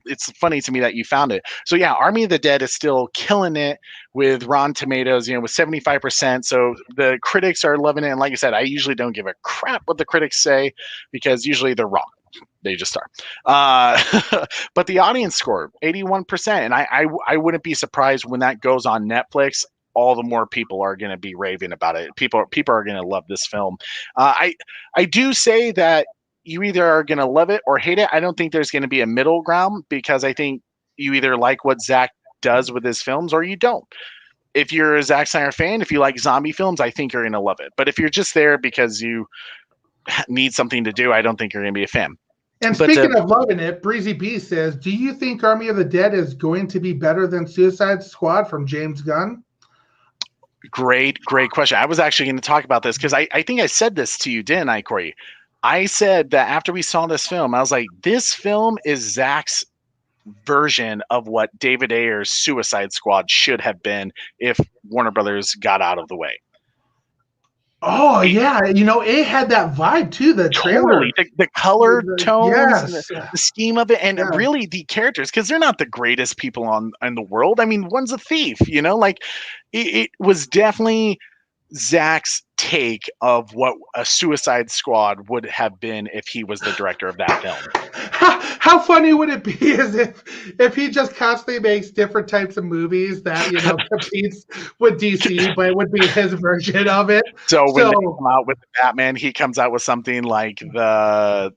C: it's funny to me that you found it. So yeah, Army of the Dead is still killing it with Rotten Tomatoes, you know, with 75%. So the critics are loving it. And like I said, I usually don't give a crap what the critics say because usually they're wrong. They just are. But the audience score, 81%. And I wouldn't be surprised when that goes on Netflix. All the more people are going to be raving about it. People are going to love this film. I do say that you either are going to love it or hate it. I don't think there's going to be a middle ground because I think you either like what Zack does with his films or you don't. If you're a Zack Snyder fan, if you like zombie films, I think you're going to love it. But if you're just there because you need something to do, I don't think you're going to be a fan.
B: And speaking of loving it, Breezy B says, do you think Army of the Dead is going to be better than Suicide Squad from James Gunn?
C: Great question. I was actually going to talk about this because I think I said this to you, didn't I, Corey? I said that after we saw this film, I was like, this film is Zack's version of what David Ayer's Suicide Squad should have been if Warner Brothers got out of the way.
B: Oh yeah, you know, it had that vibe too. The trailer,
C: the color tones,
B: yes.
C: and the scheme of it, and really the characters, because they're not the greatest people in the world. I mean, one's a thief, you know. Like it was definitely Zack's take of what a Suicide Squad would have been if he was the director of that film.
B: How funny would it be is if he just constantly makes different types of movies that, you know, competes with DC, but it would be his version of it.
C: So when they come out with Batman, he comes out with something like the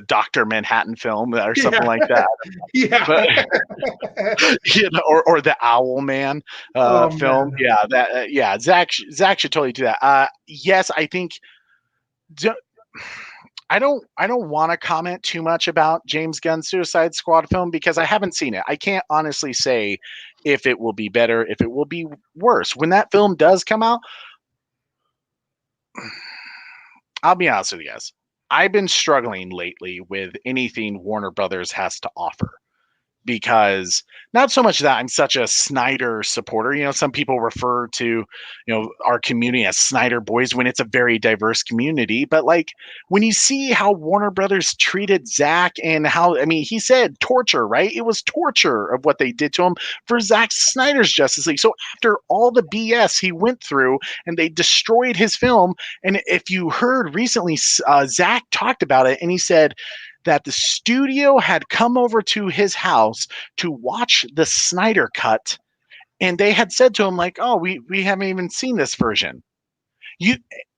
C: Dr. Manhattan film or something like that.
B: Yeah.
C: But, you know, or the Owl Man film. Man. Yeah, Zack should totally do that. Yes, I think I don't want to comment too much about James Gunn's Suicide Squad film because I haven't seen it. I can't honestly say if it will be better, if it will be worse. When that film does come out, I'll be honest with you guys. I've been struggling lately with anything Warner Brothers has to offer because not so much that I'm such a Snyder supporter. You know, some people refer to, you know, our community as Snyder boys when it's a very diverse community. But like when you see how Warner Brothers treated Zack and how, I mean, he said torture, right? It was torture of what they did to him for Zack Snyder's Justice League. So after all the BS he went through and they destroyed his film. And if you heard recently, Zack talked about it and he said that the studio had come over to his house to watch the Snyder cut, and they had said to him, like, oh, we haven't even seen this version.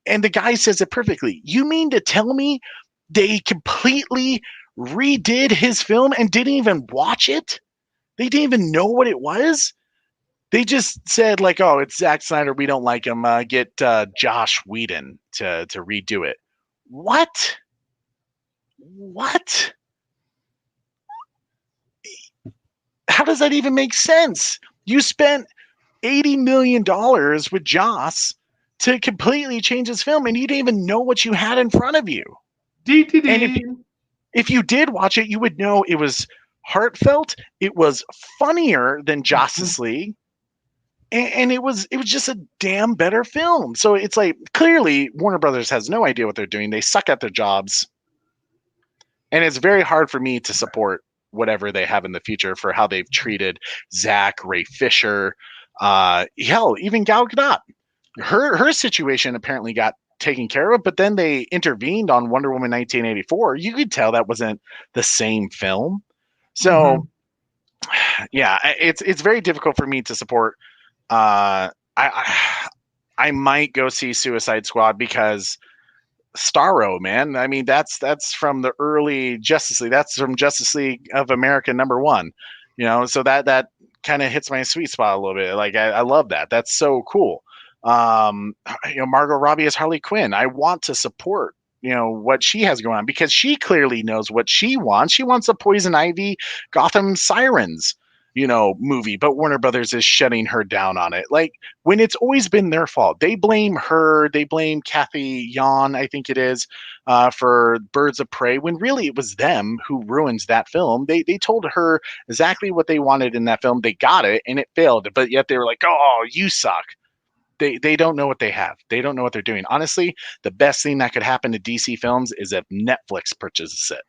C: And the guy says it perfectly. You mean to tell me they completely redid his film and didn't even watch it? They didn't even know what it was? They just said, like, oh, it's Zack Snyder. We don't like him. Get Josh Whedon to redo it. What? How does that even make sense? You spent $80 million with Joss to completely change his film, and you didn't even know what you had in front of you. And if you did watch it, you would know it was heartfelt. It was funnier than Justice League. And it was just a damn better film. So it's like, clearly Warner Brothers has no idea what they're doing. They suck at their jobs. And it's very hard for me to support whatever they have in the future for how they've treated Zack, Ray Fisher, hell, even Gal Gadot. Her situation apparently got taken care of, but then they intervened on Wonder Woman 1984. You could tell that wasn't the same film. So, yeah, it's very difficult for me to support. I might go see Suicide Squad because Starro, man. I mean, that's from the early Justice League. That's from Justice League of America #1. So that kind of hits my sweet spot a little bit. Like I love that. That's so cool. Margot Robbie as Harley Quinn. I want to support what she has going on because she clearly knows what she wants. She wants a Poison Ivy, Gotham Sirens movie, but Warner Brothers is shutting her down on it. Like, when it's always been their fault. They blame her, they blame Kathy Yan, I think it is, for Birds of Prey, when really it was them who ruined that film. They told her exactly what they wanted in that film. They got it and it failed, but yet they were like, oh, you suck. They don't know what they have. They don't know what they're doing. Honestly, the best thing that could happen to DC films is if Netflix purchases it.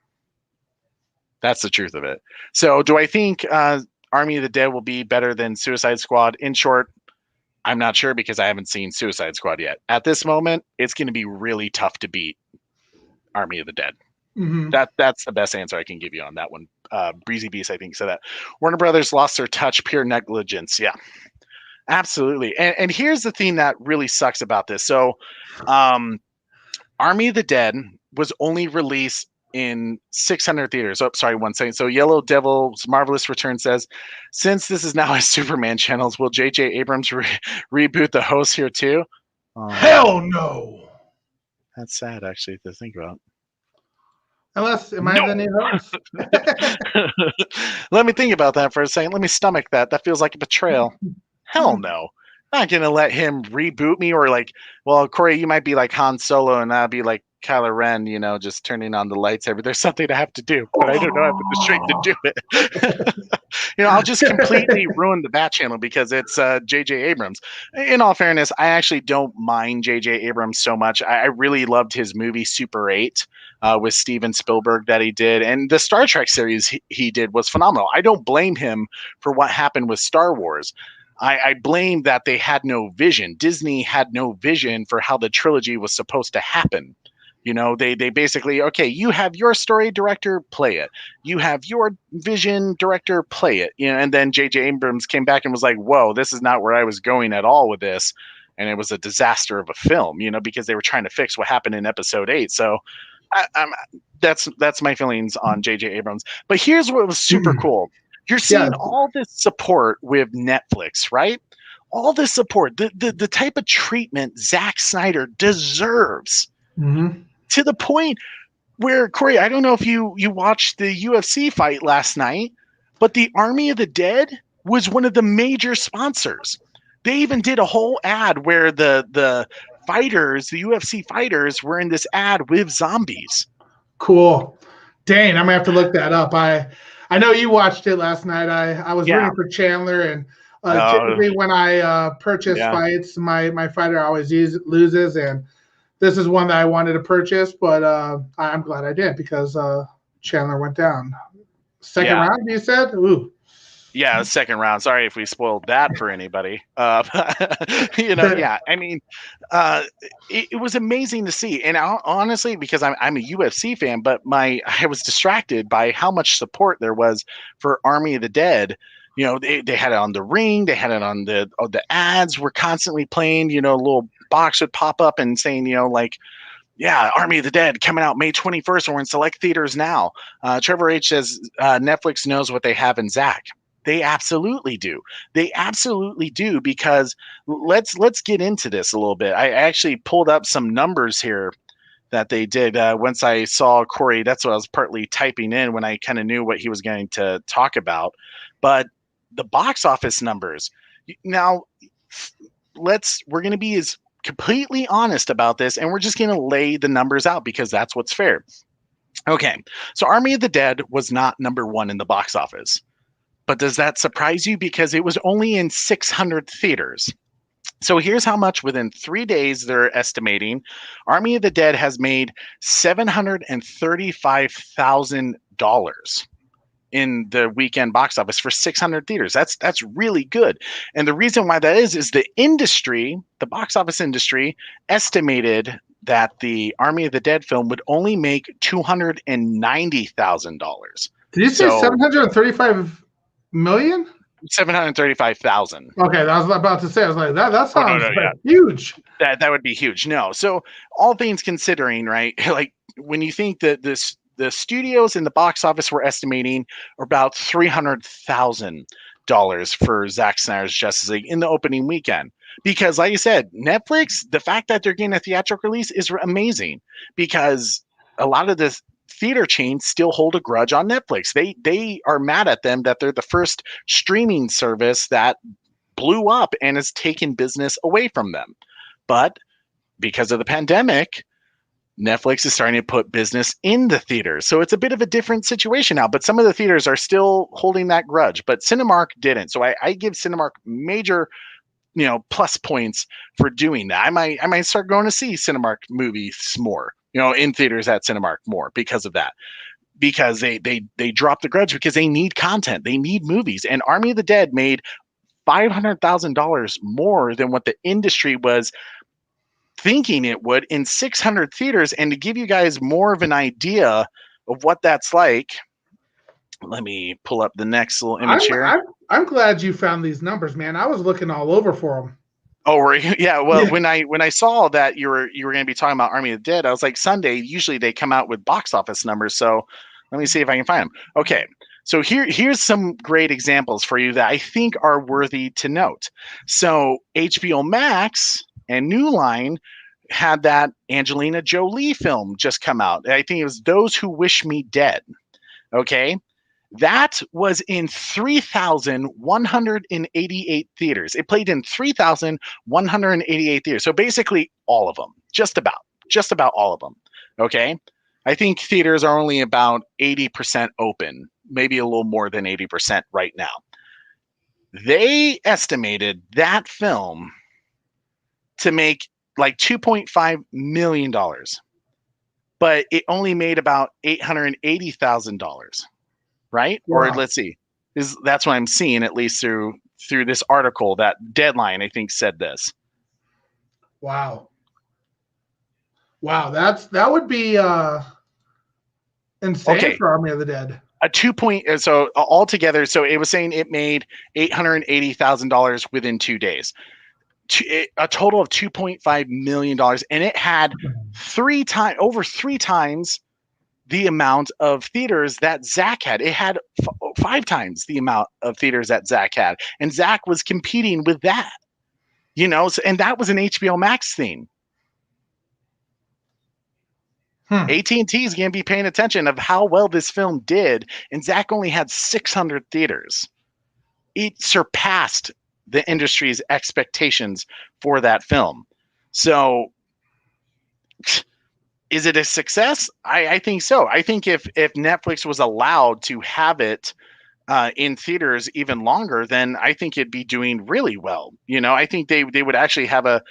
C: That's the truth of it. So do I think Army of the Dead will be better than Suicide Squad? In short, I'm not sure because I haven't seen Suicide Squad yet. At this moment, it's going to be really tough to beat Army of the Dead.
B: Mm-hmm.
C: That's the best answer I can give you on that one. Breezy Beast, I think, said that. Warner Brothers lost their touch, pure negligence. Yeah, absolutely. And here's the thing that really sucks about this. So Army of the Dead was only released in 600 theaters. Oh, sorry, one second. So Yellow Devil's Marvelous Return says, since this is now a Superman channels, will J.J. Abrams reboot the host here too?
B: Hell no.
C: That's sad, actually, to think about.
B: Unless, am I the new host?
C: Let me think about that for a second. Let me stomach that. That feels like a betrayal. Hell no. I'm not going to let him reboot me or like, well, Corey, you might be like Han Solo and I'll be like Kylo Ren, just turning on the lightsaber. There's something I have to do, but I don't know if I have the strength to do it. I'll just completely ruin the Bat Channel because it's J.J. Abrams. In all fairness, I actually don't mind J.J. Abrams so much. I really loved his movie Super 8 with Steven Spielberg that he did. And the Star Trek series he did was phenomenal. I don't blame him for what happened with Star Wars. I blame that they had no vision. Disney had no vision for how the trilogy was supposed to happen. They basically, okay, you have your story director, play it. You have your vision director, play it. And then J.J. Abrams came back and was like, whoa, this is not where I was going at all with this. And it was a disaster of a film, because they were trying to fix what happened in episode 8. So that's my feelings on J.J. Abrams. But here's what was super cool. You're seeing all this support with Netflix, right? All this support, the type of treatment Zack Snyder deserves.
B: Mm-hmm.
C: To the point where, Corey, I don't know if you watched the UFC fight last night, but the Army of the Dead was one of the major sponsors. They even did a whole ad where the fighters, the UFC fighters, were in this ad with zombies.
B: Cool. Dang, I'm gonna have to look that up. I know you watched it last night. I was rooting for Chandler, and typically when I purchase fights, my fighter always loses, and this is one that I wanted to purchase, but I'm glad I did because Chandler went down. Second round, you said? Ooh.
C: Yeah, second round. Sorry if we spoiled that for anybody. Yeah. I mean, it was amazing to see, and honestly, because I'm a UFC fan, but I was distracted by how much support there was for Army of the Dead. They had it on the ring, they had it on the ads were constantly playing. A little box would pop up and saying, Army of the Dead coming out May 21st, and we're in select theaters now. Trevor H says Netflix knows what they have in Zach. They absolutely do. They absolutely do, because let's get into this a little bit. I actually pulled up some numbers here that they did once I saw Corey. That's what I was partly typing in when I kind of knew what he was going to talk about. But the box office numbers. Now, we're going to be as completely honest about this, and we're just going to lay the numbers out because that's what's fair. Okay, so Army of the Dead was not #1 in the box office. But does that surprise you? Because it was only in 600 theaters. So here's how much within 3 days they're estimating. Army of the Dead has made $735,000 in the weekend box office for 600 theaters. That's really good. And the reason why that is the industry, the box office industry, estimated that the Army of the Dead film would only make $290,000.
B: Did you say 735 million?
C: 735,000.
B: Okay, I was about to say. I was like, that
C: Oh, no,
B: sounds
C: yeah.
B: huge.
C: That would be huge. No. So all things considering, right? Like when you think that the studios and the box office were estimating about $300,000 for Zack Snyder's Justice League in the opening weekend. Because, like you said, Netflix, the fact that they're getting a theatrical release is amazing. Because a lot of the theater chains still hold a grudge on Netflix. They are mad at them that they're the first streaming service that blew up and has taken business away from them. But because of the pandemic, Netflix is starting to put business in the theaters. So it's a bit of a different situation now, but some of the theaters are still holding that grudge, but Cinemark didn't. So I give Cinemark major, plus points for doing that. I might start going to see Cinemark movies more, in theaters at Cinemark more because of that. Because they drop the grudge because they need content. They need movies. And Army of the Dead made $500,000 more than what the industry was thinking it would in 600 theaters. And to give you guys more of an idea of what that's like, let me pull up the next little image here.
B: I'm glad you found these numbers, man. I was looking all over for them.
C: Oh, were you? Yeah. Well, when I saw that you were going to be talking about Army of the Dead, I was like, Sunday. Usually they come out with box office numbers, so let me see if I can find them. Okay. So here's some great examples for you that I think are worthy to note. So HBO Max and New Line had that Angelina Jolie film just come out. I think it was Those Who Wish Me Dead. Okay. That was in 3,188 theaters. It played in 3,188 theaters. So basically all of them, just about all of them. Okay. I think theaters are only about 80% open, maybe a little more than 80% right now. They estimated that film to make like $2.5 million, but it only made about $880,000, right?
B: Wow.
C: Or let's see, that's what I'm seeing, at least through this article. That Deadline, I think, said this.
B: Wow, that would be insane for Army of the Dead.
C: So altogether, so it was saying it made $880,000 within 2 days. A total of $2.5 million, and it had over three times the amount of theaters that Zack had. It had 5 times the amount of theaters that Zack had, and Zack was competing with that. And that was an HBO Max thing. AT&T is going to be paying attention of how well this film did, and Zack only had 600 theaters. It surpassed the industry's expectations for that film. So is it a success? I think so. I think if Netflix was allowed to have it in theaters even longer, then I think it'd be doing really well. I think they would actually have a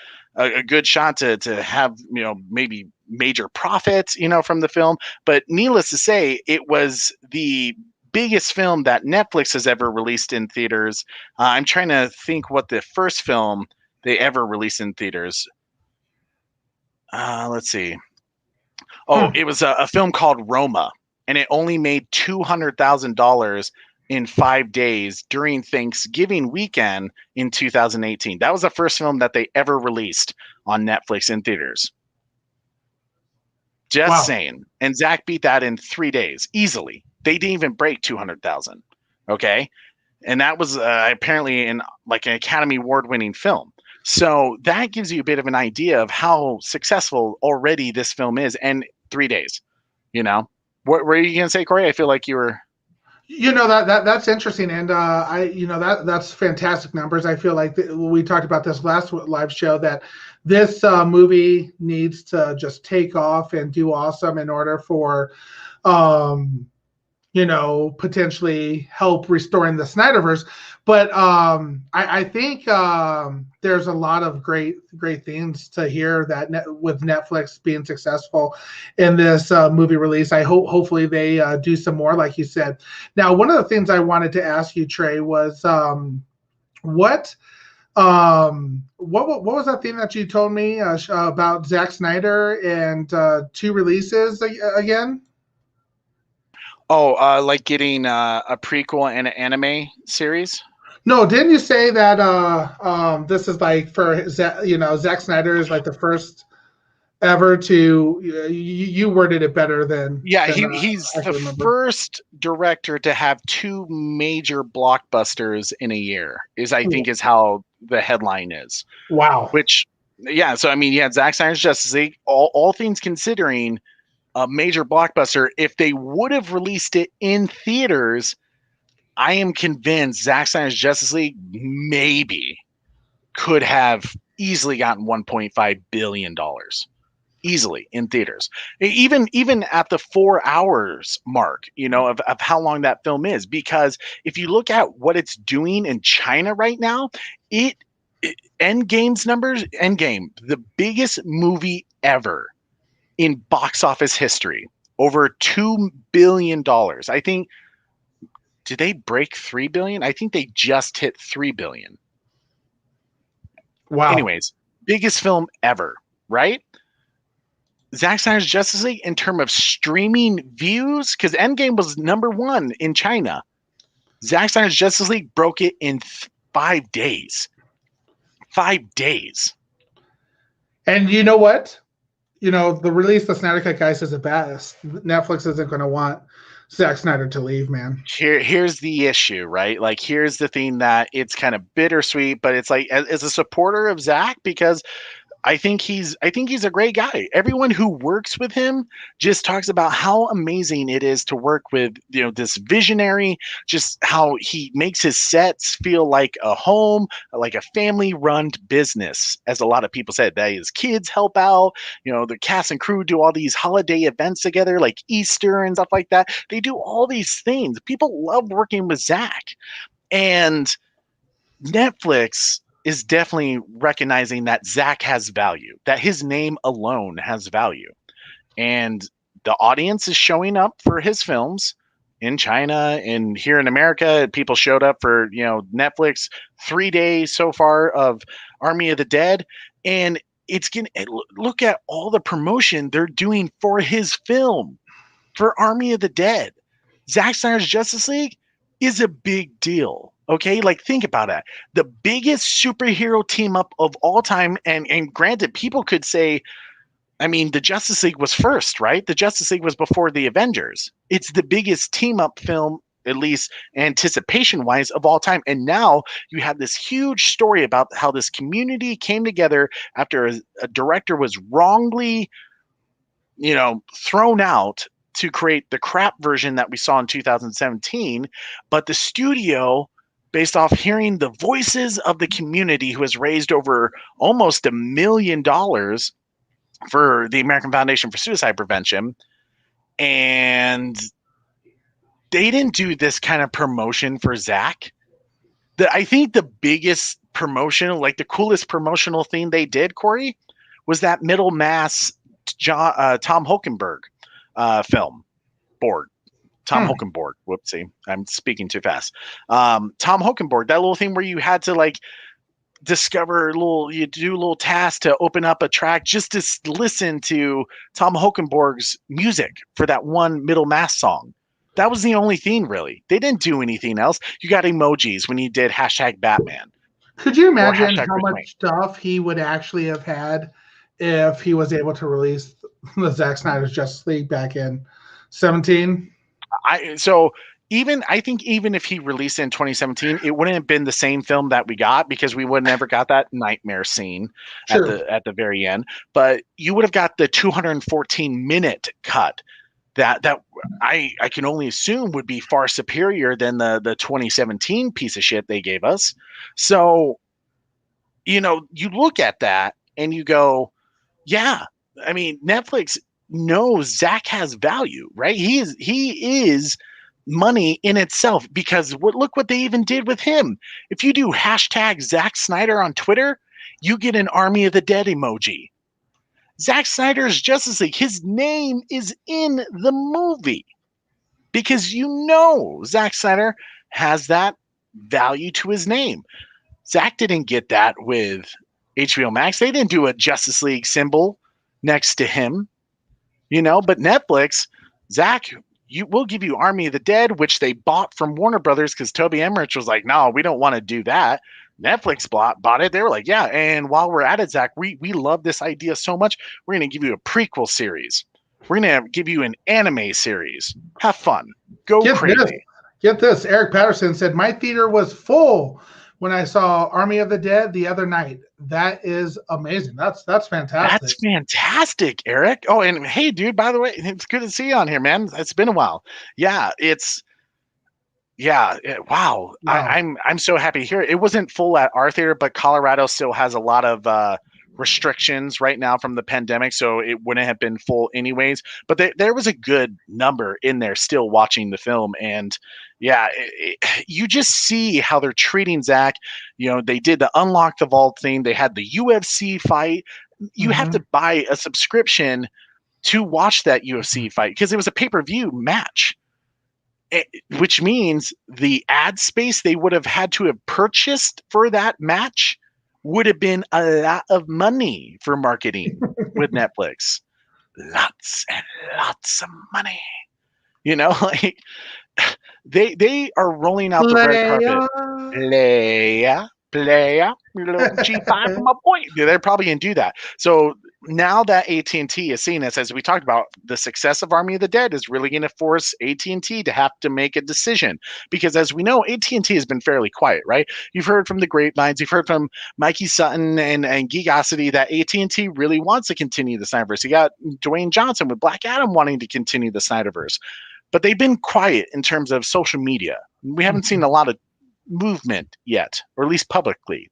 C: good shot to have, maybe major profits, from the film. But needless to say, it was the biggest film that Netflix has ever released in theaters. I'm trying to think what the first film they ever released in theaters. Let's see. Oh, it was a film called Roma, and it only made $200,000 in 5 days during Thanksgiving weekend in 2018. That was the first film that they ever released on Netflix in theaters. Just saying. And Zack beat that in 3 days easily. They didn't even break 200,000. Okay. And that was apparently in like an Academy Award-winning film. So that gives you a bit of an idea of how successful already this film is. And 3 days, What were you going to say, Corey? I feel like you were.
B: That's interesting, and that's fantastic numbers. I feel like we talked about this last live show that this movie needs to just take off and do awesome in order for potentially help restoring the Snyderverse. But I think there's a lot of great things to hear that with Netflix being successful in this movie release. I hopefully they do some more, like you said. Now, one of the things I wanted to ask you, Trey, was what was that thing that you told me about Zack Snyder and 2 releases again?
C: Oh, like getting a prequel and an anime series?
B: No, didn't you say that this is like for Zack Snyder is like the first ever to you worded it better
C: Yeah,
B: than
C: he's
B: I
C: the
B: can remember.
C: first director to have two major blockbusters in a year. I think is how the headline is.
B: Wow.
C: Which, yeah. So I mean, you had Zack Snyder's Justice League. All things considering, a major blockbuster. If they would have released it in theaters, I am convinced Zack Snyder's Justice League maybe could have easily gotten $1.5 billion easily in theaters, even at the 4 hours mark, of how long that film is. Because if you look at what it's doing in China right now, Endgame, the biggest movie ever in box office history, over $2 billion. I think, did they break 3 billion? I think they just hit 3 billion.
B: Wow.
C: Anyways, biggest film ever, right? Zack Snyder's Justice League, in terms of streaming views, because Endgame was #1 in China. Zack Snyder's Justice League broke it in 5 days. 5 days.
B: And you know what? The release of Snyder Cut guys is the best. Netflix isn't going to want Zack Snyder to leave, man.
C: Here's the issue, right? Like, here's the thing that it's kind of bittersweet, but it's like, as a supporter of Zack, because I think he's a great guy. Everyone who works with him just talks about how amazing it is to work with, this visionary, just how he makes his sets feel like a home, like a family-run business, as a lot of people said, that his kids help out, the cast and crew do all these holiday events together, like Easter and stuff like that. They do all these things. People love working with Zack. And Netflix is definitely recognizing that Zack has value, that his name alone has value. And the audience is showing up for his films in China and here in America. People showed up for, Netflix 3 days so far of Army of the Dead. And it's going to look at all the promotion they're doing for his film, for Army of the Dead. Zack Snyder's Justice League is a big deal. Okay, like, think about it. The biggest superhero team up of all time, and granted, people could say, I mean, the Justice League was first, right? The Justice League was before the Avengers. It's the biggest team up film, at least anticipation wise, of all time. And now you have this huge story about how this community came together after a director was wrongly, thrown out to create the crap version that we saw in 2017. But the studio, based off hearing the voices of the community, who has raised over almost $1 million for the American Foundation for Suicide Prevention, and they didn't do this kind of promotion for Zack. I think the biggest promotional, like the coolest promotional thing they did, Corey, was that Middle Mass Tom Hulkenberg film board. Tom Hulkenborg. Whoopsie. I'm speaking too fast. Tom Hulkenborg, that little thing where you had to like discover you do a little task to open up a track just to listen to Tom Hulkenborg's music for that one Middle Mass song. That was the only thing, really. They didn't do anything else. You got emojis when you did #Batman.
B: Could you imagine how much stuff he would actually have had if he was able to release the Zack Snyder's Justice League back in 2017?
C: I think even if he released it in 2017, it wouldn't have been the same film that we got, because we would never got that nightmare scene at the very end. But you would have got the 214-minute cut that I can only assume would be far superior than the 2017 piece of shit they gave us. So, you look at that and you go, yeah, I mean, Netflix knows Zack has value, right? He is money in itself, because look what they even did with him. If you do #Zack Snyder on Twitter, you get an Army of the Dead emoji. Zack Snyder's Justice League, his name is in the movie, because Zack Snyder has that value to his name. Zack didn't get that with HBO Max. They didn't do a Justice League symbol next to him, but Netflix, Zack, we'll give you Army of the Dead, which they bought from Warner Brothers because Toby Emmerich was like, no, we don't want to do that. Netflix bought it. They were like, yeah. And while we're at it, Zach, we love this idea so much. We're going to give you a prequel series. We're going to give you an anime series. Have fun. Go crazy.
B: Get this. Eric Patterson said, my theater was full when I saw Army of the Dead the other night. That is amazing. That's fantastic.
C: That's fantastic, Eric. Oh, and hey, dude, by the way, it's good to see you on here, man. It's been a while. Yeah, wow. I'm so happy to hear it. It wasn't full at our theater, but Colorado still has a lot of restrictions right now from the pandemic, so it wouldn't have been full anyways. But there was a good number in there still watching the film, and yeah, you just see how they're treating Zach. You know, they did the Unlock the Vault thing. They had the UFC fight. You have to buy a subscription to watch that UFC fight because it was a pay-per-view match. Which means the ad space they would have had to have purchased for that match would have been a lot of money for marketing with Netflix. Lots and lots of money. You know, like they are rolling out the red carpet. Playa, little G5 from a point. They're probably going to do that. So now that AT&T is seeing this, as we talked about, the success of Army of the Dead is really going to force AT&T to have to make a decision. Because as we know, AT&T has been fairly quiet, right? You've heard from the grapevines, you've heard from Mikey Sutton and Geekosity that AT&T really wants to continue the Snyderverse. You got Dwayne Johnson with Black Adam wanting to continue the Snyderverse. But they've been quiet in terms of social media. We haven't seen a lot of movement yet, or at least publicly.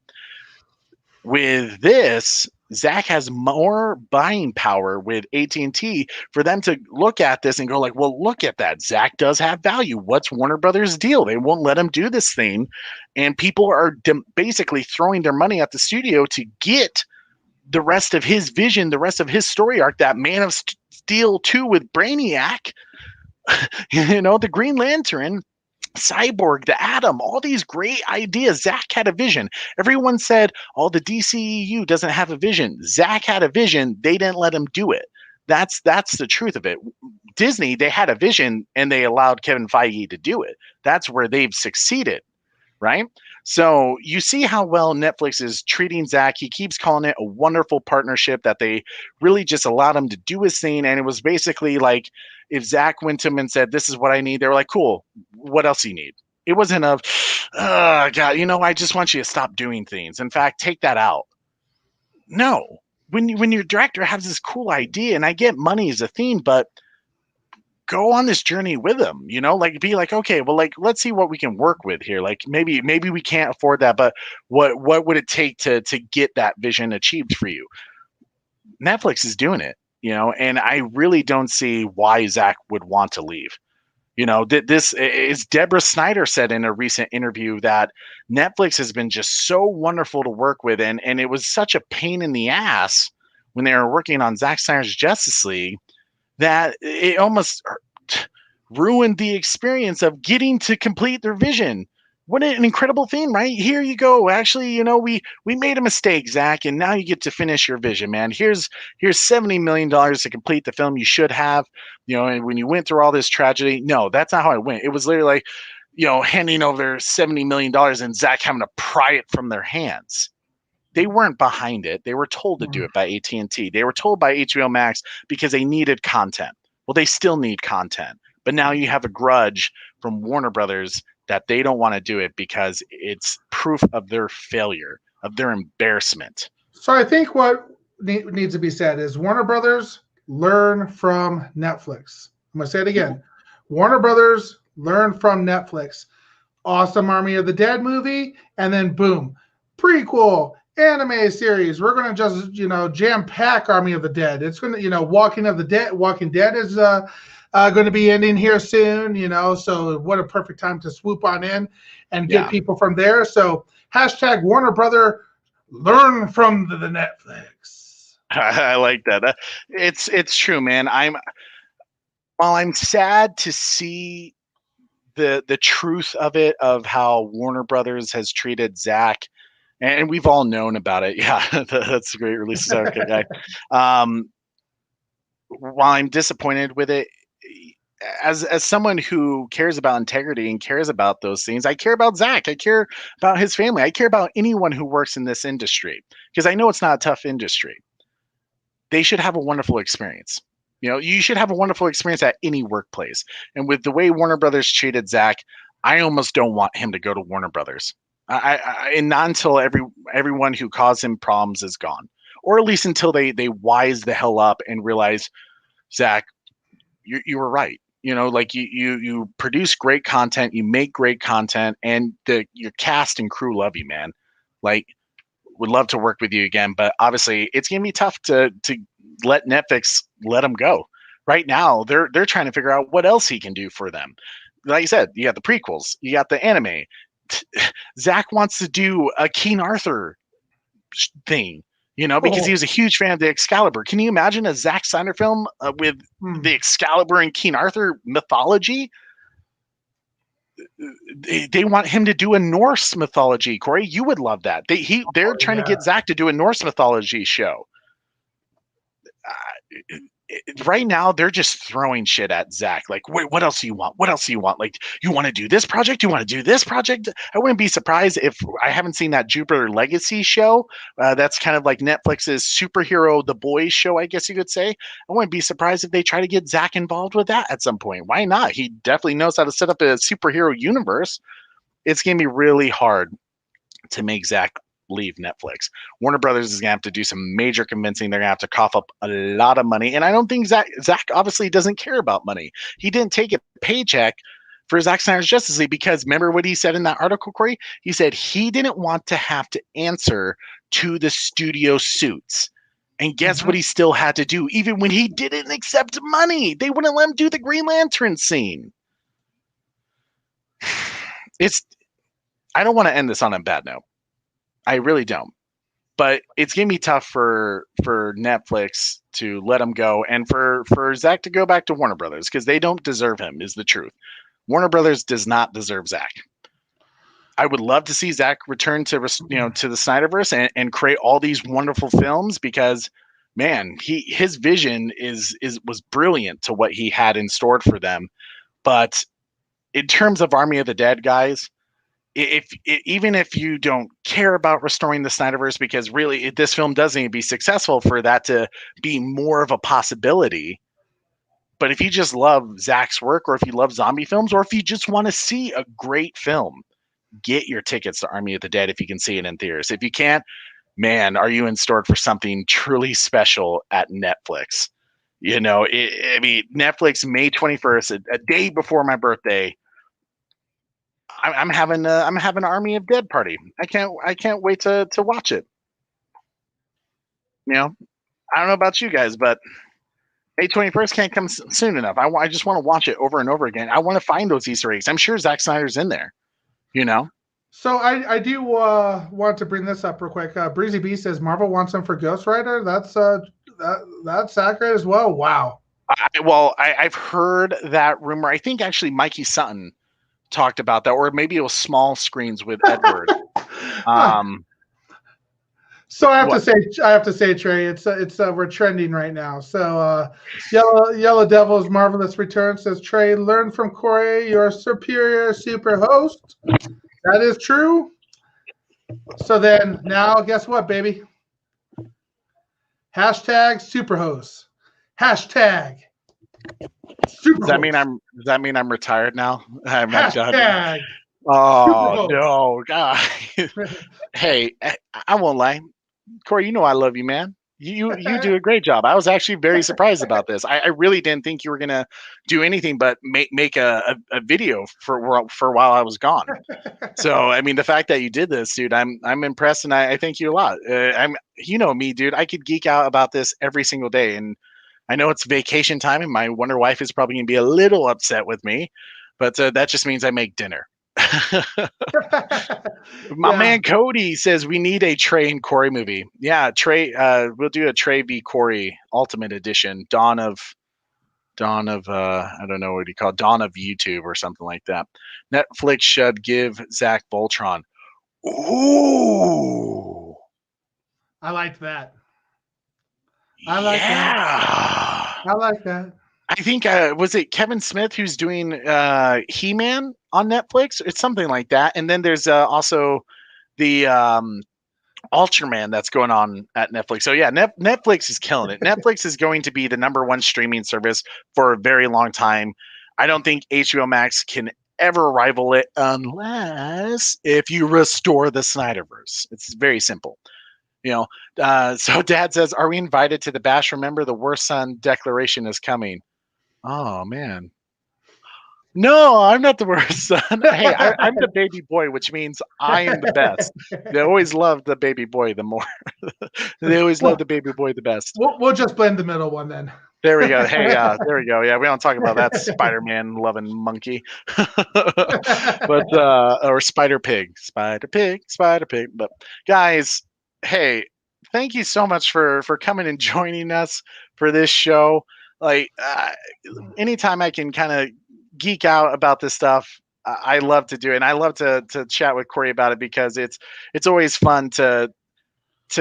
C: With this, Zach has more buying power with AT&T for them to look at this and go like, well, look at that. Zach does have value. What's Warner Brothers' deal? They won't let him do this thing. And people are basically throwing their money at the studio to get the rest of his vision, the rest of his story arc, that Man of Steel 2 with Brainiac, you know, the Green Lantern, Cyborg, the Atom, all these great ideas. Zach had a vision. Everyone said, oh, the DCEU doesn't have a vision. Zach had a vision. They didn't let him do it. That's the truth of it. Disney, they had a vision and they allowed Kevin Feige to do it. That's where they've succeeded, right? So you see how well Netflix is treating Zach. He keeps calling it a wonderful partnership that they really just allowed him to do his thing. And it was basically like, if Zach went to him and said, this is what I need, they were like, cool, what else do you need? It wasn't a, God, you know, I just want you to stop doing things. In fact, take that out. No, when your director has this cool idea, and I get money as a theme, but go on this journey with them, you know, like be like, okay, well, like, let's see what we can work with here. Like maybe we can't afford that, but what would it take to get that vision achieved for you? Netflix is doing it. You know, and I really don't see why Zach would want to leave. You know, this is Deborah Snyder said in a recent interview that Netflix has been just so wonderful to work with. And it was such a pain in the ass when they were working on Zack Snyder's Justice League that it almost ruined the experience of getting to complete their vision. What an incredible thing, right? Here you go. Actually, you know, we made a mistake, Zach, and now you get to finish your vision, man. Here's $70 million to complete the film you should have. You know, and when you went through all this tragedy, no, that's not how it went. It was literally like, you know, handing over $70 million and Zach having to pry it from their hands. They weren't behind it. They were told to do it by AT&T. They were told by HBO Max because they needed content. Well, they still need content. But now you have a grudge from Warner Brothers that they don't want to do it because it's proof of their failure, of their embarrassment.
B: So I think what needs to be said is Warner Brothers, learn from Netflix. I'm going to say it again. Warner Brothers, learn from Netflix. Awesome Army of the Dead movie, and then boom, prequel, anime series. We're going to just, you know, jam-pack Army of the Dead. It's going to, you know, Walking Dead is going to be ending here soon, you know, so what a perfect time to swoop on in and get people from there. So hashtag Warner Brother, learn from the Netflix.
C: I like that. It's true, man. While I'm sad to see the truth of it, of how Warner Brothers has treated Zach, and we've all known about it. Yeah, that's a great release. Okay, guy. While I'm disappointed with it, as someone who cares about integrity and cares about those things, I care about Zach. I care about his family. I care about anyone who works in this industry because I know it's not a tough industry. They should have a wonderful experience. You should have a wonderful experience at any workplace. And with the way Warner Brothers treated Zach, I almost don't want him to go to Warner Brothers. And not until everyone who caused him problems is gone, or at least until they wise the hell up and realize, Zach, you were right. Like you produce great content, you make great content, and your cast and crew love you, man. Like, would love to work with you again, but obviously it's gonna be tough to let Netflix let him go. Right now, they're trying to figure out what else he can do for them. Like you said, you got the prequels, you got the anime. Zach wants to do a King Arthur thing, because he was a huge fan of the Excalibur. Can you imagine a Zack Snyder film with the Excalibur and King Arthur mythology? They want him to do a Norse mythology. Corey, you would love that. They're trying to get Zach to do a Norse mythology show. Right now, they're just throwing shit at Zach. Like, wait, what else do you want? What else do you want? Like, you want to do this project? You want to do this project? I wouldn't be surprised if I haven't seen that Jupiter Legacy show. That's kind of like Netflix's superhero, The Boys show, I guess you could say. I wouldn't be surprised if they try to get Zach involved with that at some point. Why not? He definitely knows how to set up a superhero universe. It's going to be really hard to make Zach leave Netflix. Warner Brothers is going to have to do some major convincing. They're going to have to cough up a lot of money. And I don't think Zach obviously doesn't care about money. He didn't take a paycheck for Zack Snyder's Justice League because remember what he said in that article, Corey? He said he didn't want to have to answer to the studio suits. And guess what he still had to do? Even when he didn't accept money, they wouldn't let him do the Green Lantern scene. I don't want to end this on a bad note. I really don't. But it's going to be tough for Netflix to let him go and for Zach to go back to Warner Brothers because they don't deserve him, is the truth. Warner Brothers does not deserve Zach. I would love to see Zach return to the Snyderverse and create all these wonderful films because, man, his vision was brilliant to what he had in store for them. But in terms of Army of the Dead, guys, even if you don't care about restoring the Snyderverse, because really this film does need to be successful for that to be more of a possibility. But if you just love Zach's work, or if you love zombie films, or if you just want to see a great film, get your tickets to Army of the Dead if you can see it in theaters. If you can't, man, are you in store for something truly special at Netflix? Netflix, May 21st, a day before my birthday. I'm having an Army of Dead party. I can't wait to watch it. I don't know about you guys, but May 21st can't come soon enough. I just want to watch it over and over again. I want to find those Easter eggs. I'm sure Zack Snyder's in there.
B: So I do want to bring this up real quick. Breezy B says Marvel wants him for Ghost Rider. That's accurate as well. Wow.
C: I've heard that rumor. I think actually Mikey Sutton talked about that, or maybe it was small screens with Edward.
B: So I have to say, Trey, it's we're trending right now. So Yellow Devil's Marvelous Return says, Trey, learn from Corey, your superior super host. That is true. So then now, guess what, baby? Hashtag superhost. Hashtag superhost.
C: Does that mean I'm retired now? I'm
B: Hashtag
C: oh no, God. Hey, I won't lie, Corey. I love you, man. You do a great job. I was actually very surprised about this. I really didn't think you were gonna do anything but make a video for while I was gone. So the fact that you did this, dude, I'm impressed, and I thank you a lot. Me, dude. I could geek out about this every single day, and I know it's vacation time, and my Wonder Wife is probably gonna be a little upset with me, but that just means I make dinner. My man Cody says we need a Trey and Corey movie. Yeah, Trey. We'll do a Trey v Corey Ultimate Edition. Dawn of I don't know what you call it, Dawn of YouTube or something like that. Netflix should give Zach Voltron. Ooh,
B: I like that. I like that.
C: I think was it Kevin Smith who's doing He-Man on Netflix? It's something like that. And then there's also the Ultraman that's going on at Netflix. So yeah, Netflix is killing it. Netflix is going to be the #1 streaming service for a very long time. I don't think HBO Max can ever rival it unless if you restore the Snyderverse. It's very simple. So Dad says, "Are we invited to the bash? Remember, the worst son declaration is coming." Oh man. No, I'm not the worst son. Hey, I'm the baby boy, which means I am the best. They always love the baby boy the more. They always love the baby boy the best.
B: We'll just blend the middle one then.
C: There we go. Hey, there we go. Yeah, we don't talk about that Spider-Man loving monkey, but or Spider Pig. But guys, hey, thank you so much for coming and joining us for this show. Like anytime I can kind of geek out about this stuff, I love to do it. And I love to chat with Corey about it because it's always fun to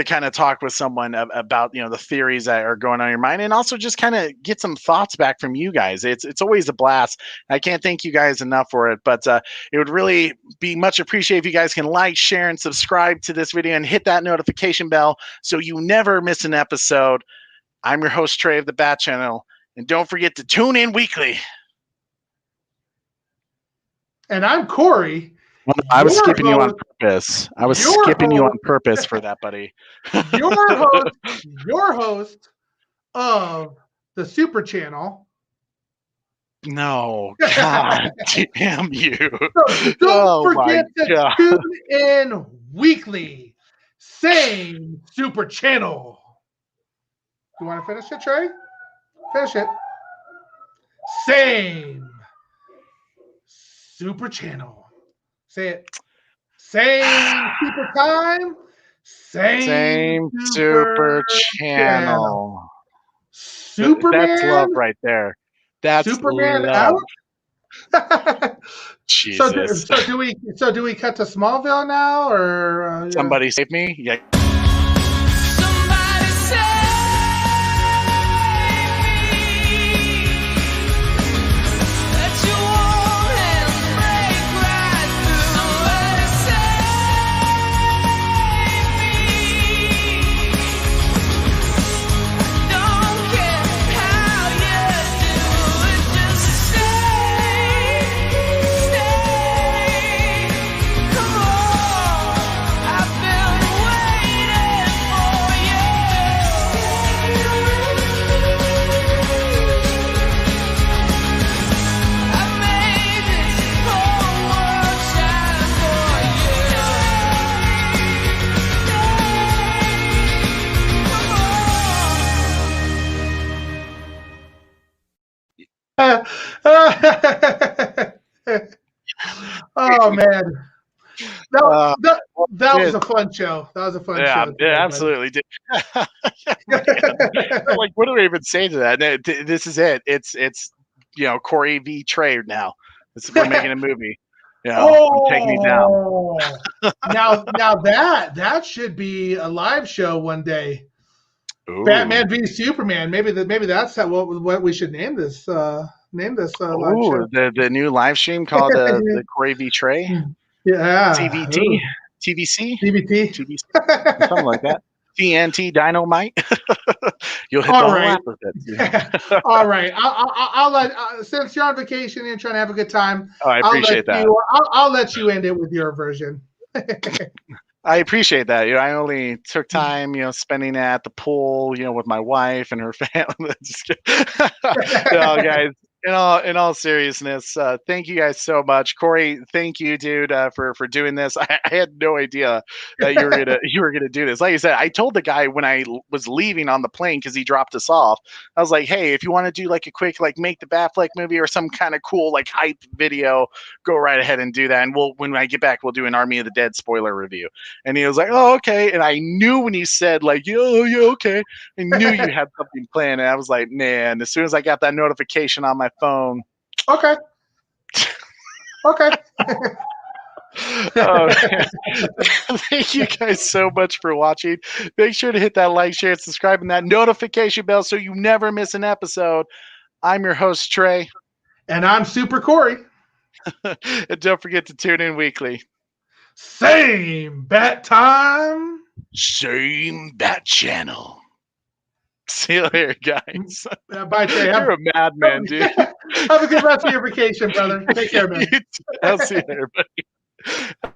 C: kind of talk with someone about the theories that are going on in your mind, and also just kind of get some thoughts back from you guys. It's always a blast. I can't thank you guys enough for it, but it would really be much appreciated if you guys can like, share, and subscribe to this video and hit that notification bell so you never miss an episode. I'm your host, Trey of the Bat Channel, and don't forget to tune in weekly.
B: And I'm Corey.
C: I was skipping you on purpose. I was skipping you on purpose for that, buddy.
B: Your host of the Super Channel.
C: No, God damn you.
B: So don't forget to tune in weekly. Same Super Channel. You want to finish it, Trey? Finish it. Same Super Channel. Say it. Same super time. Same
C: super channel.
B: Superman.
C: That's love right there. That's
B: Superman
C: love.
B: Out.
C: Jesus.
B: So do we cut to Smallville now, or
C: somebody save me? Yeah.
B: Oh man, that was a fun show. That was a fun show.
C: Yeah, absolutely. Like, what do we even say to that? This is it. It's Corey v. Trey now. We're making a movie. Take me down.
B: now that should be a live show one day.
C: Ooh.
B: Batman v Superman. Maybe that's what we should name this. Live show.
C: The new live stream called the Corey v. Trey.
B: Yeah.
C: TBT. TBC.
B: TBT.
C: Something like that. TNT Dynamite. You'll hit
B: all
C: the
B: right.
C: lap with it.
B: All right. I'll let since you're on vacation and trying to have a good time.
C: I appreciate that.
B: I'll let you end it with your version.
C: I appreciate that. I only took time, spending at the pool, with my wife and her family. Guys, in all seriousness, thank you guys so much. Corey, thank you, dude, for doing this. I had no idea that you were gonna do this. Like I said, I told the guy when I was leaving on the plane because he dropped us off. I was like, hey, if you want to do like a quick make the Batfleck movie or some kind of cool hype video, go right ahead and do that. And when I get back, we'll do an Army of the Dead spoiler review. And he was like, oh, okay. And I knew when he said yeah, okay, I knew you had something planned. And I was like, man, as soon as I got that notification on my phone.
B: Okay.
C: Thank you guys so much for watching. Make sure to hit that like, share, and subscribe, and that notification bell so you never miss an episode. I'm your host, Trey.
B: And I'm Super Corey.
C: And don't forget to tune in weekly.
B: Same bat time.
C: Same bat channel. See you later, guys.
B: Bye, Trey.
C: You're a madman, dude.
B: Have a good rest of your vacation, brother. Take care, man.
C: I'll see you later, buddy.